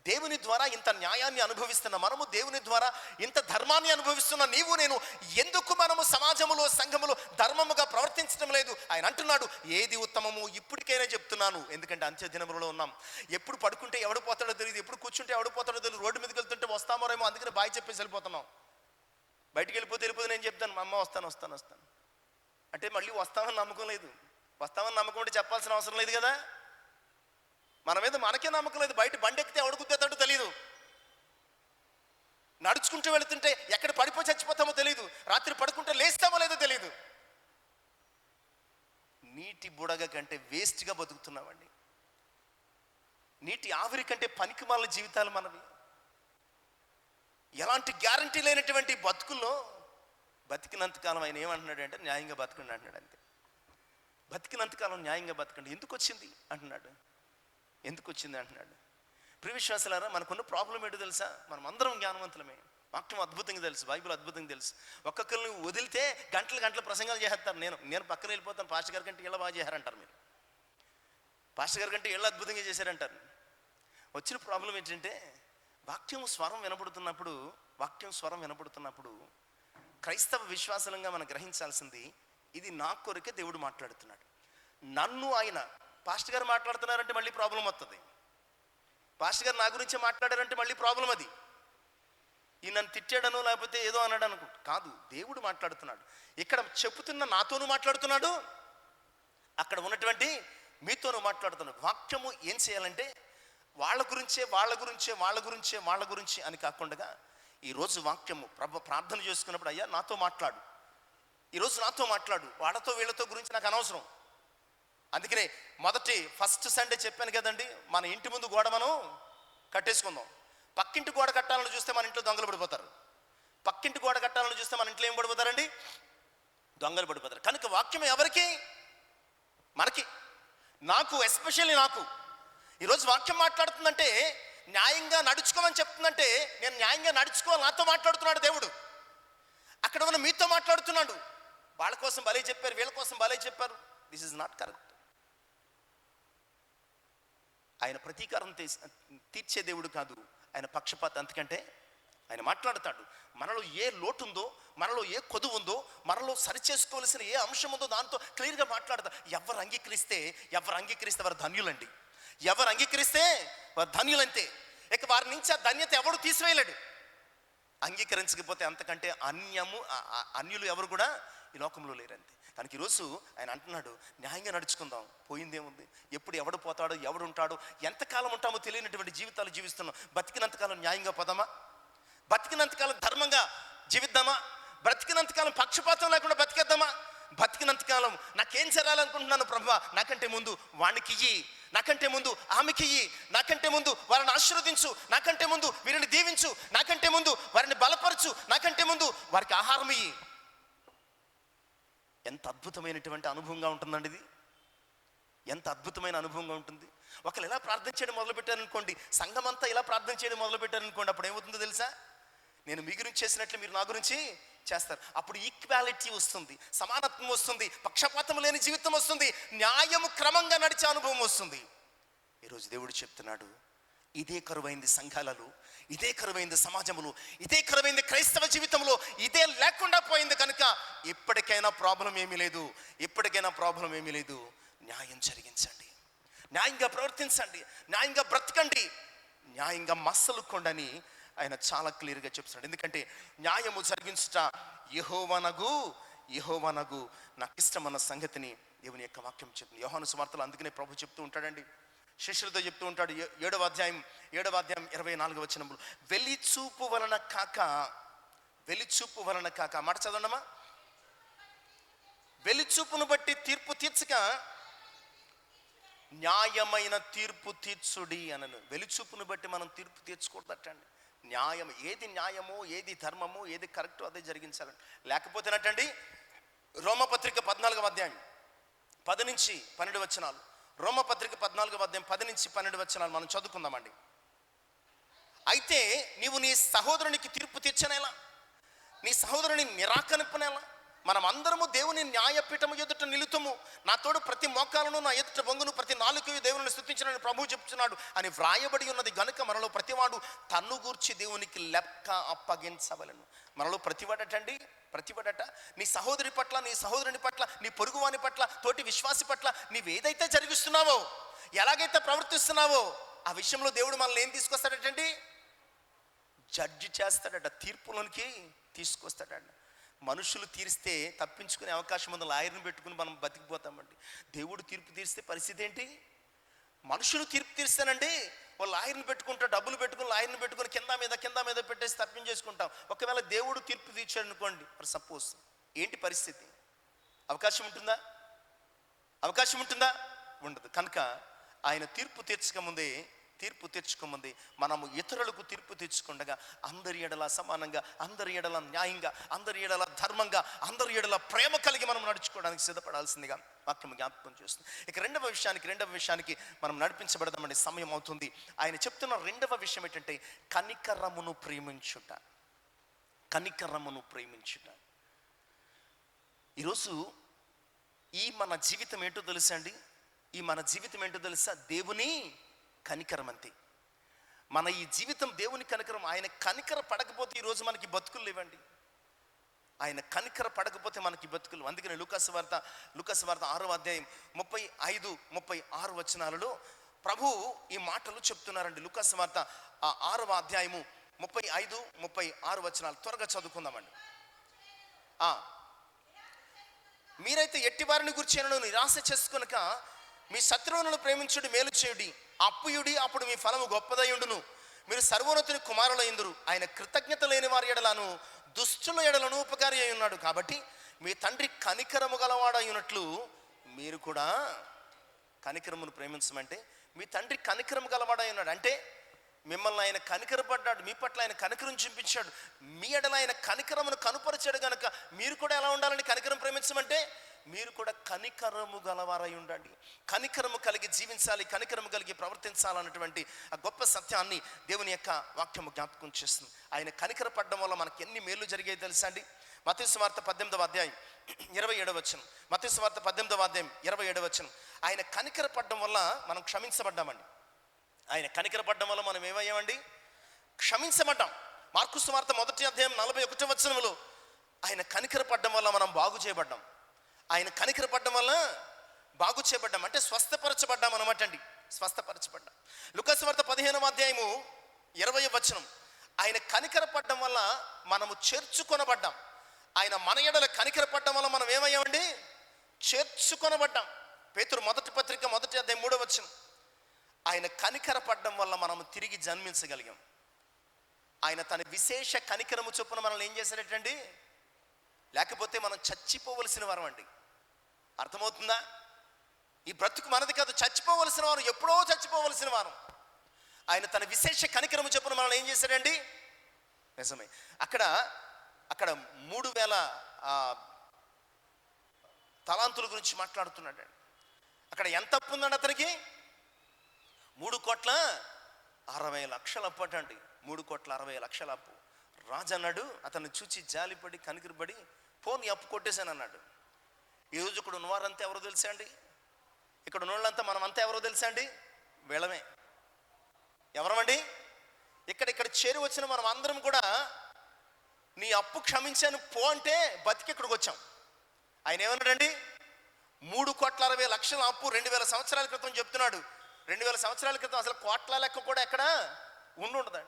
దేవుని ద్వారా ఇంత న్యాయాన్ని అనుభవిస్తున్న మనము, దేవుని ద్వారా ఇంత ధర్మాన్ని అనుభవిస్తున్న నీవు నేను ఎందుకు మనము సమాజములో, సంఘములో ధర్మముగా ప్రవర్తించడం లేదు? ఆయన అంటున్నాడు, ఏది ఉత్తమము ఇప్పటికైనా చెప్తున్నాను. ఎందుకంటే అంత్య దినములలో ఉన్నాం. ఎప్పుడు పడుకుంటే ఎవడు పోతాడో తెలియదు, ఎప్పుడు కూర్చుంటే ఎవడు పోతాడో తెలియదు. రోడ్డు మీదకి వెళ్తుంటే వస్తామోరేమో, అందుకని బాయ్ చెప్పేసి వెళ్ళిపోతున్నాం. బయటికి వెళ్ళిపోతే నేను చెప్తాను, మా అమ్మ వస్తాను అంటే మళ్ళీ వస్తామని నమ్మకం లేదు. వస్తామని నమ్మకం అంటే చెప్పాల్సిన అవసరం లేదు కదా. మన మీద మనకే నమ్మకం లేదు. బయట బండి ఎక్కితే ఎవడు గుద్దేతాడో తెలియదు, నడుచుకుంటూ వెళుతుంటే ఎక్కడ పడిపోయి చచ్చిపోతామో తెలియదు, రాత్రి పడుకుంటే లేస్తామో లేదో తెలియదు. నీటి బుడగ కంటే వేస్ట్గా బతుకుతున్నామండి. నీటి ఆవిరి కంటే పనికిమాలిన జీవితాలు మనవి. ఎలాంటి గ్యారంటీ లేనటువంటి బతుకుల్లో బతికినంతకాలం ఆయన ఏమంటున్నాడు అంటే న్యాయంగా బతకండి అంటున్నాడు. అంతే, బతికినంతకాలం న్యాయంగా బతకండి. ఎందుకు వచ్చింది అంటున్నాడు, ఎందుకు వచ్చింది అంటున్నాడు. ప్రియ విశ్వాసులారా, మనకున్న ప్రాబ్లం ఏంటో తెలుసా? మనం అందరం జ్ఞానవంతులమే, వాక్యం అద్భుతంగా తెలుసు, బైబిల్ అద్భుతంగా తెలుసు. ఒక్కొక్కరిని వదిలితే గంటలు గంటలు ప్రసంగాలు చేస్తారు. నేను పక్కన వెళ్ళిపోతాను, పాస్టర్ గారి కంటే ఇళ్ళ బాగా చేశారంటారు. మీరు పాస్టర్ గారి కంటే ఇళ్ళు అద్భుతంగా చేశారంటారు. వచ్చిన ప్రాబ్లం ఏంటంటే వాక్యం స్వరం వినపడుతున్నప్పుడు క్రైస్తవ విశ్వాసంగా మనం గ్రహించాల్సింది, ఇది నా కొరకే దేవుడు మాట్లాడుతున్నాడు. నన్ను ఆయన పాస్టర్ గారు మాట్లాడుతున్నారంటే మళ్ళీ ప్రాబ్లం వస్తుంది. పాస్టర్ గారు నా గురించే మాట్లాడారంటే మళ్ళీ ప్రాబ్లం. అది ఈ నన్ను తిట్టాడనో లేకపోతే ఏదో అన్నాడు అనుకుంటా, కాదు, దేవుడు మాట్లాడుతున్నాడు. ఇక్కడ చెప్పుతున్న నాతోనూ మాట్లాడుతున్నాడు, అక్కడ ఉన్నటువంటి మీతోనూ మాట్లాడుతున్నాడు. వాక్యము ఏం చేయాలంటే వాళ్ళ గురించే అని కాకుండా ఈరోజు వాక్యము ప్రార్థన చేసుకున్నప్పుడు, అయ్యా నాతో మాట్లాడు, ఈరోజు నాతో మాట్లాడు, వాళ్ళతో వీళ్ళతో గురించి నాకు అనవసరం. అందుకనే ఫస్ట్ సండే చెప్పాను కదండి, మన ఇంటి ముందు గోడ మనం కట్టేసుకుందాం. పక్కింటి గోడ కట్టాలని చూస్తే మన ఇంట్లో దొంగలు పడిపోతారు. పక్కింటి గోడ కట్టాలని చూస్తే మన ఇంట్లో ఏం పడిపోతారండి? దొంగలు పడిపోతారు. కనుక వాక్యం ఎవరికి? మనకి, నాకు, ఎస్పెషల్లీ నాకు. ఈరోజు వాక్యం మాట్లాడుతుందంటే న్యాయంగా నడుచుకోమని చెప్తుందంటే నేను న్యాయంగా నడుచుకోవాలి. నాతో మాట్లాడుతున్నాడు దేవుడు. అక్కడ ఉన్న మీతో మాట్లాడుతున్నాడు. వాళ్ళ కోసం భలే చెప్పారు, వీళ్ళ కోసం భలే చెప్పారు. This is not correct. ఆయన ప్రతీకారం తీర్చే దేవుడు కాదు, ఆయన పక్షపాత. అందుకంటే ఆయన మాట్లాడతాడు. మనలో ఏ లోటు ఉందో, మనలో ఏ కొదువు ఉందో, మనలో సరిచేసుకోవాల్సిన ఏ అంశం ఉందో దాంతో క్లియర్గా మాట్లాడతాడు. ఎవరు అంగీకరిస్తే వారు ధన్యులండి. ఎవరు అంగీకరిస్తే వారు ధన్యులంతే. ఇక వారి నుంచి ఆ ధన్యత ఎవడు తీసివేయలేడు. అంగీకరించకపోతే అంతకంటే అన్యులు ఎవరు కూడా ఈ లోకంలో లేరంతే. కనుక ఈరోజు ఆయన అంటున్నాడు, న్యాయంగా నడుచుకుందాం, పోయిందేముంది? ఎప్పుడు ఎవడు పోతాడో, ఎవడు ఉంటాడో, ఎంతకాలం ఉంటామో తెలియనటువంటి జీవితాలు జీవిస్తున్నాం. బతికినంతకాలం న్యాయంగా పోదామా? బతికినంతకాలం ధర్మంగా జీవిద్దామా? బ్రతికినంతకాలం పక్షపాతం లేకుండా బతికేద్దామా? బతికినంతకాలం నాకేం చేయాలనుకుంటున్నాను ప్రభువా, నాకంటే ముందు వానికి ఇయ్యి, నాకంటే ముందు ఆమెకి ఇయ్యి, నాకంటే ముందు వారిని ఆశీర్వదించు, నాకంటే ముందు వీరిని దీవించు, నాకంటే ముందు వారిని బలపరచు, నాకంటే ముందు వారికి ఆహారం ఇయ్యి. ఎంత అద్భుతమైనటువంటి అనుభవంగా ఉంటుందండి ఇది. ఎంత అద్భుతమైన అనుభవంగా ఉంటుంది. ఒకరు ఎలా ప్రార్థన చేయడం మొదలుపెట్టారనుకోండి, సంఘం అంతా ఇలా ప్రార్థన చేయడం మొదలుపెట్టారనుకోండి, అప్పుడు ఏమవుతుందో తెలుసా? నేను మీ గురించి చేసినట్లు మీరు నా గురించి చేస్తారు. అప్పుడు ఈక్వాలిటీ వస్తుంది, సమానత్వం వస్తుంది, పక్షపాతం లేని జీవితం వస్తుంది, న్యాయము క్రమంగా నడిచే అనుభవం వస్తుంది. ఈరోజు దేవుడు చెప్తున్నాడు, ఇదే కరువైంది సంఘాలలో, ఇదే కరువైంది సమాజంలో, ఇదే కరువైంది క్రైస్తవ జీవితంలో, ఇదే లేకుండా పోయింది. కనుక ఇప్పటికైనా ప్రాబ్లం ఏమీ లేదు. న్యాయం జరిగించండి, న్యాయంగా ప్రవర్తించండి, న్యాయంగా బ్రతకండి, న్యాయంగా మస్సలుకోండి ఆయన చాలా క్లియర్గా చెప్తున్నాడు. ఎందుకంటే న్యాయము జరిగించుట యెహోవానగు నాకు ఇష్టమన్న సంగతిని దేవుని యొక్క వాక్యం చెప్తుంది. యోహాను సువార్తలో అందుకనే ప్రభు చెప్తూ ఉంటాడండి, శిష్యులతో చెప్తూ ఉంటాడు. 7వ అధ్యాయం 24వ వచనంలో, వెలిచూపు వలన కాక మాట చదవండమ్మా. వెలిచూపును బట్టి తీర్పు తీర్చక న్యాయమైన తీర్పు తీర్చుడి అనను. వెలిచూపును బట్టి మనం తీర్పు తీర్చకూడదటండి. న్యాయం, ఏది న్యాయమో, ఏది ధర్మమో, ఏది కరెక్టో అదే జరిగించాలండి. లేకపోతేనటండి రోమపత్రిక 14వ అధ్యాయం 10 నుంచి 12 వచనాలు, రోమపత్రిక 14వ అధ్యాయం 10 నుంచి 12 వచనాలు మనం చదువుకుందామండి. అయితే నీవు నీ సహోదరునికి తీర్పు తీర్చనేలా, నీ సహోదరుని నిరాకరింపనేలా? మనం అందరము దేవుని న్యాయపీఠము ఎదుట నిలుతుము, నా తోడు ప్రతి మోకాలను నా ఎదుట వంగును, ప్రతి నాలుకయు దేవుని స్తుతించునని ప్రభువు చెప్తున్నాడు అని వ్రాయబడి ఉన్నది. గనుక మనలో ప్రతివాడు తన్ను గూర్చి దేవునికి లెక్క అప్పగించవలెను. మనలో ప్రతివాడట నీ సహోదరి పట్ల, నీ సహోదరుని పట్ల, నీ పొరుగువాని పట్ల, తోటి విశ్వాసి పట్ల నీవేదైతే జరిగిస్తున్నావో, ఎలాగైతే ప్రవర్తిస్తున్నావో ఆ విషయంలో దేవుడు మనల్ని ఏం తీసుకొస్తాడటండి? జడ్జి చేస్తాడట, తీర్పులోనికి తీసుకొస్తాడట. మనుషులు తీరిస్తే తప్పించుకునే అవకాశం ఉంది, లాయర్ని పెట్టుకుని మనం బతికిపోతామండి. దేవుడు తీర్పు తీరిస్తే పరిస్థితి ఏంటి? మనుషులు తీర్పు తీరిస్తానండి, ఓ లాయర్ని పెట్టుకుంటా, డబ్బులు పెట్టుకుని లాయర్ని పెట్టుకుని కింద మీద పెట్టేసి తప్పించేసుకుంటాం. ఒకవేళ దేవుడు తీర్పు తీర్చాడు అనుకోండి, మరి సపోజ్ ఏంటి పరిస్థితి? అవకాశం ఉంటుందా? ఉండదు. కనుక ఆయన తీర్పు తీర్చక ముందే తీర్పు తీర్చుకోమంది. మనము ఇతరులకు తీర్పు తీర్చుకుండగా అందరి ఎడల సమానంగా, అందరి ఎడల న్యాయంగా, అందరి ఎడల ధర్మంగా, అందరి ఎడల ప్రేమ కలిగి మనం నడుచుకోవడానికి సిద్ధపడాల్సిందిగా వాక్యం జ్ఞాపకం చేస్తుంది. ఇక రెండవ విషయానికి మనం నడిపించబడదామని సమయం అవుతుంది. ఆయన చెప్తున్న రెండవ విషయం ఏంటంటే కనికరమును ప్రేమించుట. కనికరమును ప్రేమించుట. ఈరోజు ఈ మన జీవితం ఏంటో తెలుసా అండి? ఈ మన జీవితం ఏంటో తెలుసా? దేవుని కనికరం అంతే. మన ఈ జీవితం దేవుని కనికరం. ఆయన కనికర పడకపోతే ఈరోజు మనకి బతుకులు లేవండి. ఆయన కనికర పడకపోతే మనకి బతుకులు. అందుకని లూకాసు వార్త 6వ అధ్యాయం 35, 36 వచనాలలో ప్రభు ఈ మాటలు చెప్తున్నారండి. లూకాసు వార్త 6వ అధ్యాయము 35, 36 వచనాలు త్వరగా చదువుకుందామండి. మీరైతే ఎట్టి వారిని గురించి నిరాశ చేసుకొనక మీ శత్రువులను ప్రేమించుడి, మేలు చేయుడి, అప్పుయుడి, అప్పుడు మీ ఫలము గొప్పదయుండును. మీరు సర్వోన్నతుని కుమారులైందురు. ఆయన కృతజ్ఞత లేని వారి ఎడలను దుష్టుల ఎడలను ఉపకారి అయి ఉన్నాడు. కాబట్టి మీ తండ్రి కనికరము గలవాడైనట్లు మీరు కూడా కనికరమును ప్రేమించమంటే మీ తండ్రి కనికరము గలవాడై ఉన్నాడు. అంటే మిమ్మల్ని ఆయన కనికరపడ్డాడు, మీ పట్ల ఆయన కనికరం చూపించాడు, మీ ఎడల ఆయన కనికరమును కనుపరిచాడు గనక మీరు కూడా ఎలా ఉండాలని కనికరం ప్రేమించమంటే మీరు కూడా కనికరము గలవారై ఉండండి. కనికరము కలిగి జీవించాలి, కనికరము కలిగి ప్రవర్తించాలన్నటువంటి ఆ గొప్ప సత్యాన్ని దేవుని యొక్క వాక్యము జ్ఞాపకం చేస్తుంది. ఆయన కనికర పడడం వల్ల మనకి ఎన్ని మేలు జరిగాయి తెలుసా అండి? మత్తయి సువార్త 18వ అధ్యాయం 27వ వచనం. మత్తయి సువార్త 18వ అధ్యాయం 27వ వచనం. ఆయన కనికర పడడం వల్ల మనం క్షమించబడ్డామండి. ఆయన కనికర పడడం వల్ల మనం ఏమయ్యామండి? క్షమించబడ్డాం. మార్కు సువార్త 1వ అధ్యాయం 41వ వచనంలో ఆయన కనికర పడడం వల్ల మనం బాగు చేయబడ్డాం. ఆయన కనికర పడడం వల్ల బాగు చేయబడ్డాం అంటే స్వస్థపరచబడ్డాం అనమాట అండి. స్వస్థపరచబడ్డాం. లూకాసు వార్త 15వ అధ్యాయము 20వ వచనం. ఆయన కనికర పడడం వల్ల మనము చేర్చుకొనబడ్డాం. ఆయన మన ఎడల కనికర పడడం వల్ల మనం ఏమయ్యామండి? చేర్చుకొనబడ్డాం. పేతురు మొదటి పత్రిక 1వ అధ్యాయం 3వ వచనం. ఆయన కనికర పడడం వల్ల మనము తిరిగి జన్మించగలిగాం. ఆయన తన విశేష కనికరము చొప్పున మనల్ని ఏం చేశాడటండి? లేకపోతే మనం చచ్చిపోవలసిన వారం అండి. అర్థమవుతుందా? ఈ బ్రతుకు మనది కాదు, చచ్చిపోవలసిన వారం, ఎప్పుడో చచ్చిపోవలసిన వారం. ఆయన తన విశేష కనికరము చొప్పున మనల్ని ఏం చేశాడండి? నిజమే. అక్కడ 3000 తలాంతుల గురించి మాట్లాడుతున్నాడు. అక్కడ ఎంత అప్పు ఉందండి అతనికి? 3,60,00,000 అప్పు అండి. 3,60,00,000 అప్పు. రాజు అన్నాడు, అతన్ని చూచి జాలిపడి కనికరపడి పోనీ అప్పు కొట్టేశాను అన్నాడు. ఈరోజు ఇక్కడ ఉన్నవారంతా ఎవరో తెలుసా అండి? ఇక్కడ ఉన్నోళ్ళంతా మనం అంతా ఎవరో తెలుసా అండి? వీళ్ళమే. ఎవరమండి? ఇక్కడ చేరి వచ్చిన మనం అందరం కూడా నీ అప్పు క్షమించాను పో అంటే బతికి ఇక్కడికి వచ్చాం. ఆయన ఏమన్నాడండి? 3,60,00,000 అప్పు 2000 సంవత్సరాల క్రితం చెప్తున్నాడు. 2000 సంవత్సరాల క్రితం అసలు కోట్ల లెక్క కూడా ఎక్కడ ఉండదండి.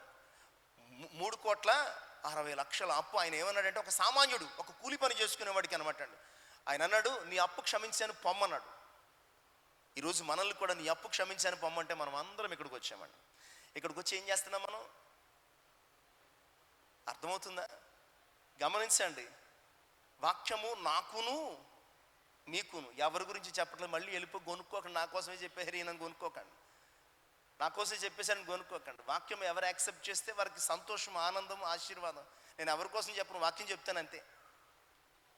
3,60,00,000 అప్పు. ఆయన ఏమన్నాడంటే ఒక సామాన్యుడు, ఒక కూలి పని చేసుకునేవాడికి అనమాట అండి. ఆయన అన్నాడు, నీ అప్పు క్షమించాను పొమ్మన్నాడు. ఈరోజు మనల్ని కూడా నీ అప్పు క్షమించాను పొమ్మంటే మనం అందరం ఇక్కడికి వచ్చామండి. ఇక్కడికి వచ్చి ఏం చేస్తున్నాం మనం? అర్థమవుతుందా? గమనించండి. వాక్యము నాకును మీకును. ఎవరి గురించి చెప్పట్లేదు. మళ్ళీ వెళ్ళిపోయి కొనుక్కోకండి. నా కోసమే చెప్పేసారు ఈయన కొనుక్కోకండి, నా కోసం చెప్పేసారని కొనుక్కోకండి. వాక్యం ఎవరు యాక్సెప్ట్ చేస్తే వారికి సంతోషం, ఆనందం, ఆశీర్వాదం. నేను ఎవరి కోసం చెప్పను, వాక్యం చెప్తాను అంతే.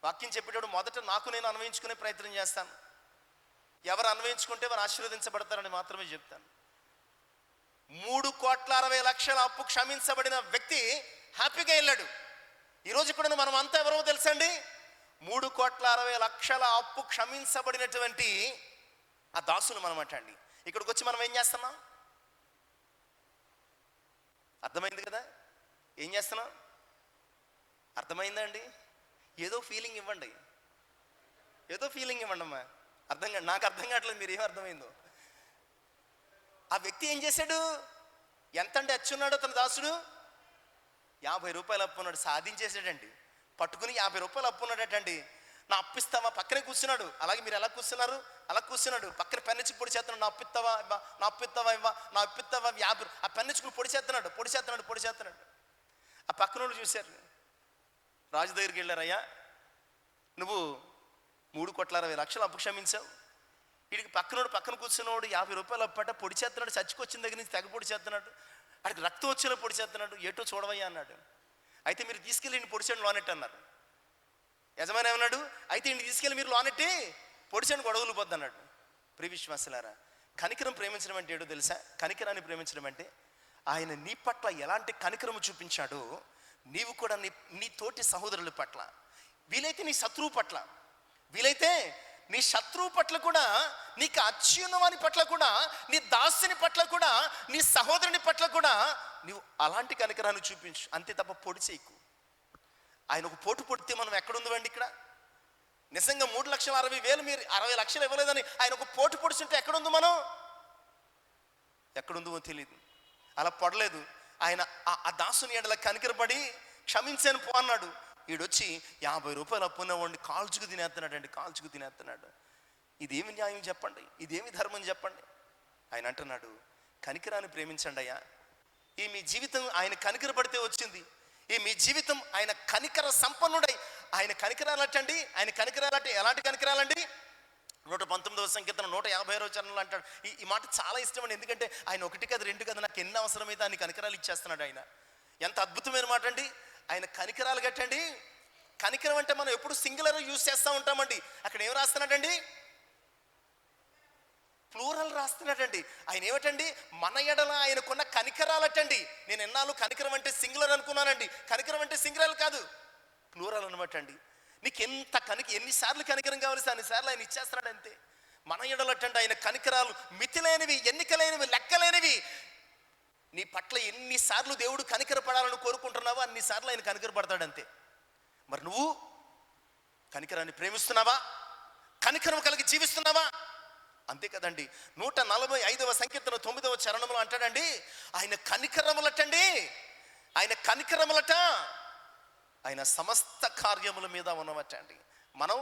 వాక్యం చెప్పేటప్పుడు మొదట నాకు నేను అన్వయించుకునే ప్రయత్నం చేస్తాను. ఎవరు అన్వయించుకుంటే వారు ఆశీర్వదించబడతారని మాత్రమే చెప్తాను. 3,60,00,000 అప్పు క్షమించబడిన వ్యక్తి హ్యాపీగా వెళ్ళాడు. ఈరోజు ఇక్కడ మనం అంతా ఎవరో తెలుసండి? 3,60,00,000 అప్పు క్షమించబడినటువంటి ఆ దాసులు మనమాట అండి. ఇక్కడికి వచ్చి మనం ఏం చేస్తున్నాం? అర్థమైంది కదా? ఏం చేస్తున్నాం? అర్థమైందా అండి? ఏదో ఫీలింగ్ ఇవ్వండి, ఏదో ఫీలింగ్ ఇవ్వండి అమ్మా. నాకు అర్థం కావట్లేదు మీరు ఏం అర్థమైందో. ఆ వ్యక్తి ఏం చేశాడు? ఎంత అంటే అచ్చున్నాడు తన దాసుడు? 50 రూపాయలు అప్పు ఉన్నాడు. సాధించేసాడండి. పట్టుకుని 50 రూపాయలు అప్పు ఉన్నాడటండి. నా అప్పిస్తావా? పక్కనే కూర్చున్నాడు. అలాగే మీరు ఎలా కూర్చున్నారు? అలా కూర్చున్నాడు. పక్కన పెన్నిచ్చి పొడి చేస్తున్నాడు. నా అప్పిస్తావా ఇవ్వ, నా అప్పిస్తావా ఇవ్వ, నా అప్పిస్తావా 50. ఆ పెన్నిచ్చుకుని పొడి చేస్తున్నాడు. ఆ పక్కన వాళ్ళు చూశారు. రాజు దగ్గరికి వెళ్ళారయ్యా, నువ్వు 3,60,00,000 అప్పు క్షమించావు, వీడికి పక్కన కూర్చున్నవాడు 50 రూపాయలు అప్పట పొడి చేస్తున్నాడు, చచ్చికొచ్చిన దగ్గర నుంచి తెగ పొడి చేస్తున్నాడు, అడికి రక్తం వచ్చేలా పొడి చేస్తున్నాడు, ఏటో చూడవయ్యా అన్నాడు. అయితే మీరు తీసుకెళ్ళి ఇంటి పొడిచేయండి లోనెట్టి అన్నారు. యజమాని ఏమన్నాడు, అయితే ఇంటికి తీసుకెళ్ళి మీరు లోనెట్టి పొడిచేయండి గొడవలు పోద్ది అన్నాడు. ప్రియ విశ్వాసులారా, కనికరం ప్రేమించడం అంటే ఏటో తెలుసా? కనికరాన్ని ప్రేమించడం అంటే ఆయన నీ పట్ల ఎలాంటి కనికరము చూపించాడో నీవు కూడా నీ తోటి సహోదరుల పట్ల, వీలైతే నీ శత్రువు పట్ల, వీలైతే నీ శత్రువు పట్ల కూడా, నీకు అచ్యున్నవాని పట్ల కూడా, నీ దాసుని పట్ల కూడా, నీ సహోదరుని పట్ల కూడా నీవు అలాంటి కనికరాన్ని చూపించు. అంతే తప్ప పొడి చేయకు. ఆయన ఒక పోటు పొడితే మనం ఎక్కడుందండి? ఇక్కడ నిజంగా 3,60,000 మీరు 60 లక్షలు ఇవ్వలేదని ఆయన ఒక పోటు పొడుచుంటే ఎక్కడుంది? మనం ఎక్కడుందో తెలియదు. అలా పడలేదు. ఆయన ఆ దాసుని ఎడల కనికరపడి క్షమించాను పో అన్నాడు. ఈడొచ్చి 50 రూపాయలు అప్పున్న వాడిని కాల్చుకు తినేస్తున్నాడు. ఇదేమి న్యాయం చెప్పండి? ఇదేమి ధర్మం చెప్పండి? ఆయన అంటున్నాడు, కనికరాన్ని ప్రేమించండి అయ్యా. ఈ మీ జీవితం ఆయన కనికరపడితే వచ్చింది. ఈ మీ జీవితం ఆయన కనికర సంపన్నుడై, ఆయన కనికరాలటండి. ఆయన కనికరాలంటే ఎలాంటి కనికరాలండి? 119వ సంకీర్తన 150వ చరణంలో అంటాడు. ఈ మాట చాలా ఇష్టం అండి. ఎందుకంటే ఆయన 1 కాదు 2 కాదు, నాకు ఎన్ని అవసరమైతే ఆయన కనికరాలు ఇచ్చేస్తున్నాడు. ఆయన ఎంత అద్భుతమైన మాట అండి. ఆయన కనికరాలు గట్టండి. కనికరం అంటే మనం ఎప్పుడు సింగులర్ యూజ్ చేస్తూ ఉంటామండి. అక్కడ ఏం రాస్తున్నాడండి? ప్లూరల్ రాస్తున్నాడండి. ఆయన ఏమిటండి? మన ఎడల ఆయనకున్న కనికరాలటండి. నేను ఎన్నాళ్ళు కనికరం అంటే సింగులర్ అనుకున్నానండి. కనికరం అంటే సింగులర్ కాదు, ప్లూరల్ అనమాట అండి. నీకు ఎన్నిసార్లు కనికరం కావలసి అన్నిసార్లు ఆయన ఇచ్చేస్తున్నాడు అంతే. మన ఎడలటండి ఆయన కనికరాలు మితిలేనివి, ఎన్నికలేనివి, లెక్కలేనివి. నీ పట్ల ఎన్నిసార్లు దేవుడు కనికరపడాలని కోరుకుంటున్నావో అన్నిసార్లు ఆయన కనికరపడతాడు అంతే. మరి నువ్వు కనికరాన్ని ప్రేమిస్తున్నావా? కనికరం కలిగి జీవిస్తున్నావా? అంతే కదండి. 145వ సంకీర్తన 9వ చరణంలో అంటాడండి, ఆయన కనికరములటండి, ఆయన కనికరములట ఆయన సమస్త కార్యముల మీద ఉన్నవటండి. మనం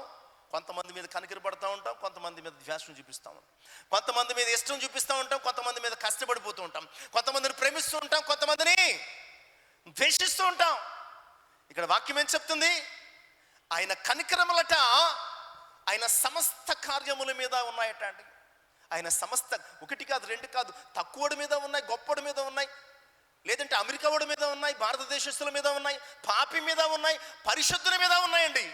కొంతమంది మీద కనికరపడుతూ ఉంటాం, కొంతమంది మీద ద్వేషం చూపిస్తూ ఉంటాం, కొంతమంది మీద ఇష్టం చూపిస్తూ ఉంటాం, కొంతమంది మీద కష్టపడిపోతూ ఉంటాం, కొంతమందిని ప్రేమిస్తూ ఉంటాం, కొంతమందిని ద్వేషిస్తూ ఉంటాం. ఇక్కడ వాక్యం ఏం చెప్తుంది? ఆయన కనికరములట ఆయన సమస్త కార్యముల మీద ఉన్నాయట అండి. ఆయన సమస్త, 1 కాదు 2 కాదు, తక్కువడి మీద ఉన్నాయి, గొప్పడి మీద ఉన్నాయి, లేదంటే అమెరికా వాడి మీద ఉన్నాయి, భారతదేశస్తుల మీద ఉన్నాయి, పాపి మీద ఉన్నాయి, పరిశుద్ధుల మీద ఉన్నాయండి.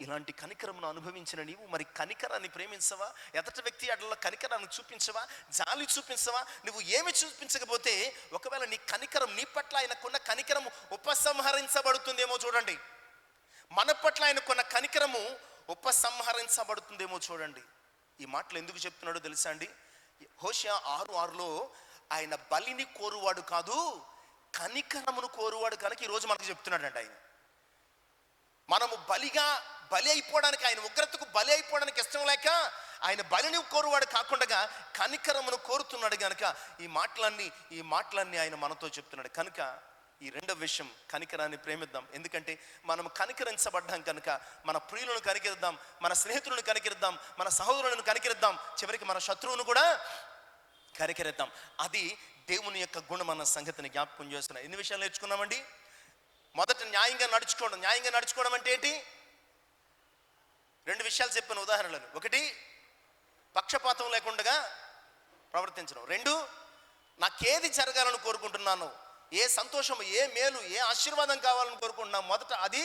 ఇలాంటి కనికరమును అనుభవించిన నీవు మరి కనికరాన్ని ప్రేమించవా? ఎదటి వ్యక్తి అట్లా కనికరాన్ని చూపించవా? జాలి చూపించవా? నువ్వు ఏమి చూపించకపోతే ఒకవేళ నీ కనికరం, నీ పట్ల ఆయనకున్న కనికరము ఉపసంహరించబడుతుందేమో చూడండి. మన పట్ల ఆయనకున్న కనికరము ఉపసంహరించబడుతుందేమో చూడండి. ఈ మాటలు ఎందుకు చెప్తున్నాడో తెలుసా అండి? హోషేయ 6:6లో ఆయన బలిని కోరువాడు కాదు, కనికరమును కోరువాడు కనుక ఈరోజు మనకు చెప్తున్నాడండి. ఆయన మనము బలి అయిపోవడానికి, ఆయన ఉగ్రతకు బలి అయిపోవడానికి ఇష్టం లేక ఆయన బలిని కోరువాడు కాకుండా కనికరమును కోరుతున్నాడు కనుక ఈ మాటలన్నీ ఆయన మనతో చెప్తున్నాడు. కనుక ఈ రెండవ విషయం, కనికరాన్ని ప్రేమిద్దాం. ఎందుకంటే మనం కనికరించబడ్డాం కనుక మన ప్రియులను కనికరిద్దాం, మన స్నేహితులను కనికరిద్దాం, మన సహోదరులను కనికరిద్దాం, చివరికి మన శత్రువును కూడా కనికరిద్దాం. అది దేవుని యొక్క గుణం అన్న సంగతిని జ్ఞాపకం చేస్తున్నాం. ఎన్ని విషయాలు నేర్చుకున్నామండి? మొదట న్యాయంగా నడుచుకోవడం. న్యాయంగా నడుచుకోవడం అంటే ఏంటి? 2 విషయాలు చెప్పాను ఉదాహరణలు. 1, పక్షపాతం లేకుండా ప్రవర్తించడం. 2, నాకేది జరగాలని కోరుకుంటున్నాను, ఏ సంతోషం, ఏ మేలు, ఏ ఆశీర్వాదం కావాలని కోరుకుంటున్నాను, మొదట అది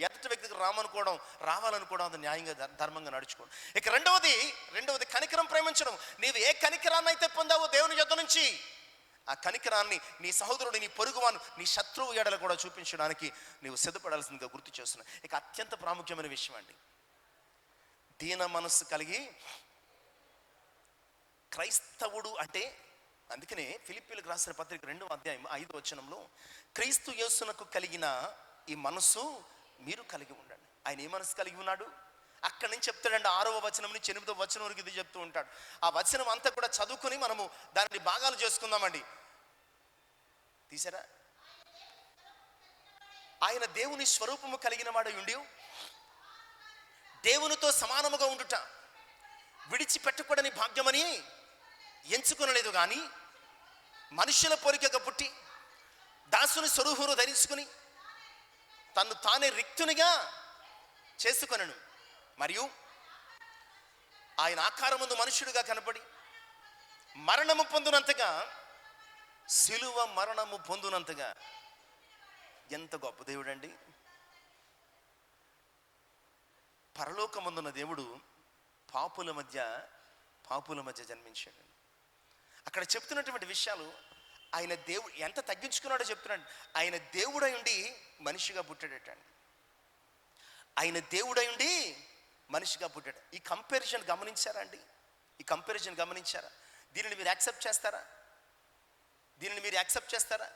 ఎదుటి వ్యక్తికి రావాలనుకోవడం, అది న్యాయంగా ధర్మంగా నడుచుకోవడం. ఇక రెండవది కనికరం ప్రేమించడం. నీవు ఏ కనికరాన్ని అయితే పొందావో దేవుని యొద్ద నుంచి, ఆ కనికరాన్ని నీ సహోదరుడు, నీ పొరుగువాను, నీ శత్రువు ఎడల కూడా చూపించడానికి నీవు సిద్ధపడాల్సిందిగా గుర్తు చేస్తున్నావు. ఇక అత్యంత ప్రాముఖ్యమైన విషయం అండి, దీన మనస్సు కలిగి క్రైస్తవుడు అంటే, అందుకనే ఫిలిప్పీలకు రాసిన పత్రిక 2వ అధ్యాయం 5వ వచనంలో క్రీస్తు యేసునకు కలిగిన ఈ మనస్సు మీరు కలిగి ఉండండి. ఆయన ఏ మనసు కలిగి ఉన్నాడు? అక్కడి నుంచి చెప్తాడండి. 6వ వచనం నుంచి 8వ వచనం వరకు ఇది చెప్తూ ఉంటాడు. ఆ వచనం అంతా కూడా చదువుకుని మనము దాన్ని భాగాలు చేసుకుందామండి. తీసారా? ఆయన దేవుని స్వరూపము కలిగిన వాడై ఉండి దేవునితో సమానముగా ఉండుట విడిచిపెట్టకూడని భాగ్యమని ఎంచుకొనలేదు, కానీ మనుషుల పోలికగా పుట్టి దాసుని స్వరూపమును ధరించుకుని తన్ను తానే రిక్తునిగా చేసుకొనెను, మరియు ఆయన ఆకారమందు మనుష్యుడిగా కనపడి మరణము పొందునంతగా, సిలువ మరణము పొందునంతగా. ఎంత గొప్ప దేవుడండి! పరలోకమందున్న దేవుడు పాపుల మధ్య జన్మించాడు. అక్కడ చెప్తున్నటువంటి విషయాలు, ఆయన దేవుడు ఎంత తగ్గించుకున్నాడో చెప్తున్నాడు. ఆయన దేవుడై ఉండి మనిషిగా పుట్టాడటండి. ఆయన దేవుడై ఉండి మనిషిగా పుట్టాడు. ఈ కంపారిజన్ గమనించారా అండి? ఈ కంపారిజన్ గమనించారా? దీనిని మీరు యాక్సెప్ట్ చేస్తారా?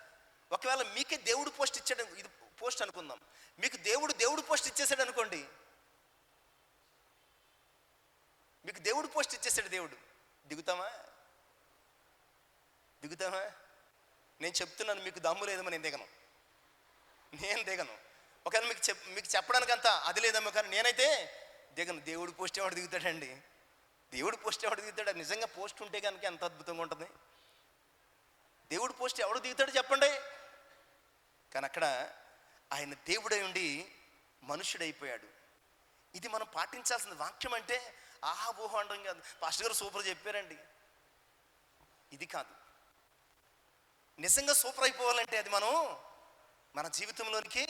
ఒకవేళ మీకే దేవుడు పోస్ట్ ఇచ్చాడు, ఇది పోస్ట్ అనుకుందాం, మీకు దేవుడు పోస్ట్ ఇచ్చేసాడు అనుకోండి. మీకు దేవుడు పోస్ట్ ఇచ్చేసాడు, దేవుడు దిగుతామా? నేను చెప్తున్నాను, మీకు దమ్ము లేదమ్మా, నేను దిగను. ఒకవేళ మీకు చెప్పడానికి అంతా అది లేదమ్మా, కానీ నేనైతే దిగను. దేవుడు పోస్ట్ ఎవడు దిగుతాడండి? నిజంగా పోస్ట్ ఉంటే కనుక ఎంత అద్భుతంగా ఉంటుంది. దేవుడు పోస్ట్ ఎవడు దిగుతాడు చెప్పండి? కానీ అక్కడ ఆయన దేవుడై ఉండి మనుష్యుడైపోయాడు. ఇది మనం పాటించాల్సిన వాక్యం. అంటే ఆహా ఊహ అంటాం కాదు, పాస్టర్ గారు సూపర్ చెప్పారండి, ఇది కాదు. నిజంగా సూపర్ అయిపోవాలంటే అది మనం మన జీవితంలోనికి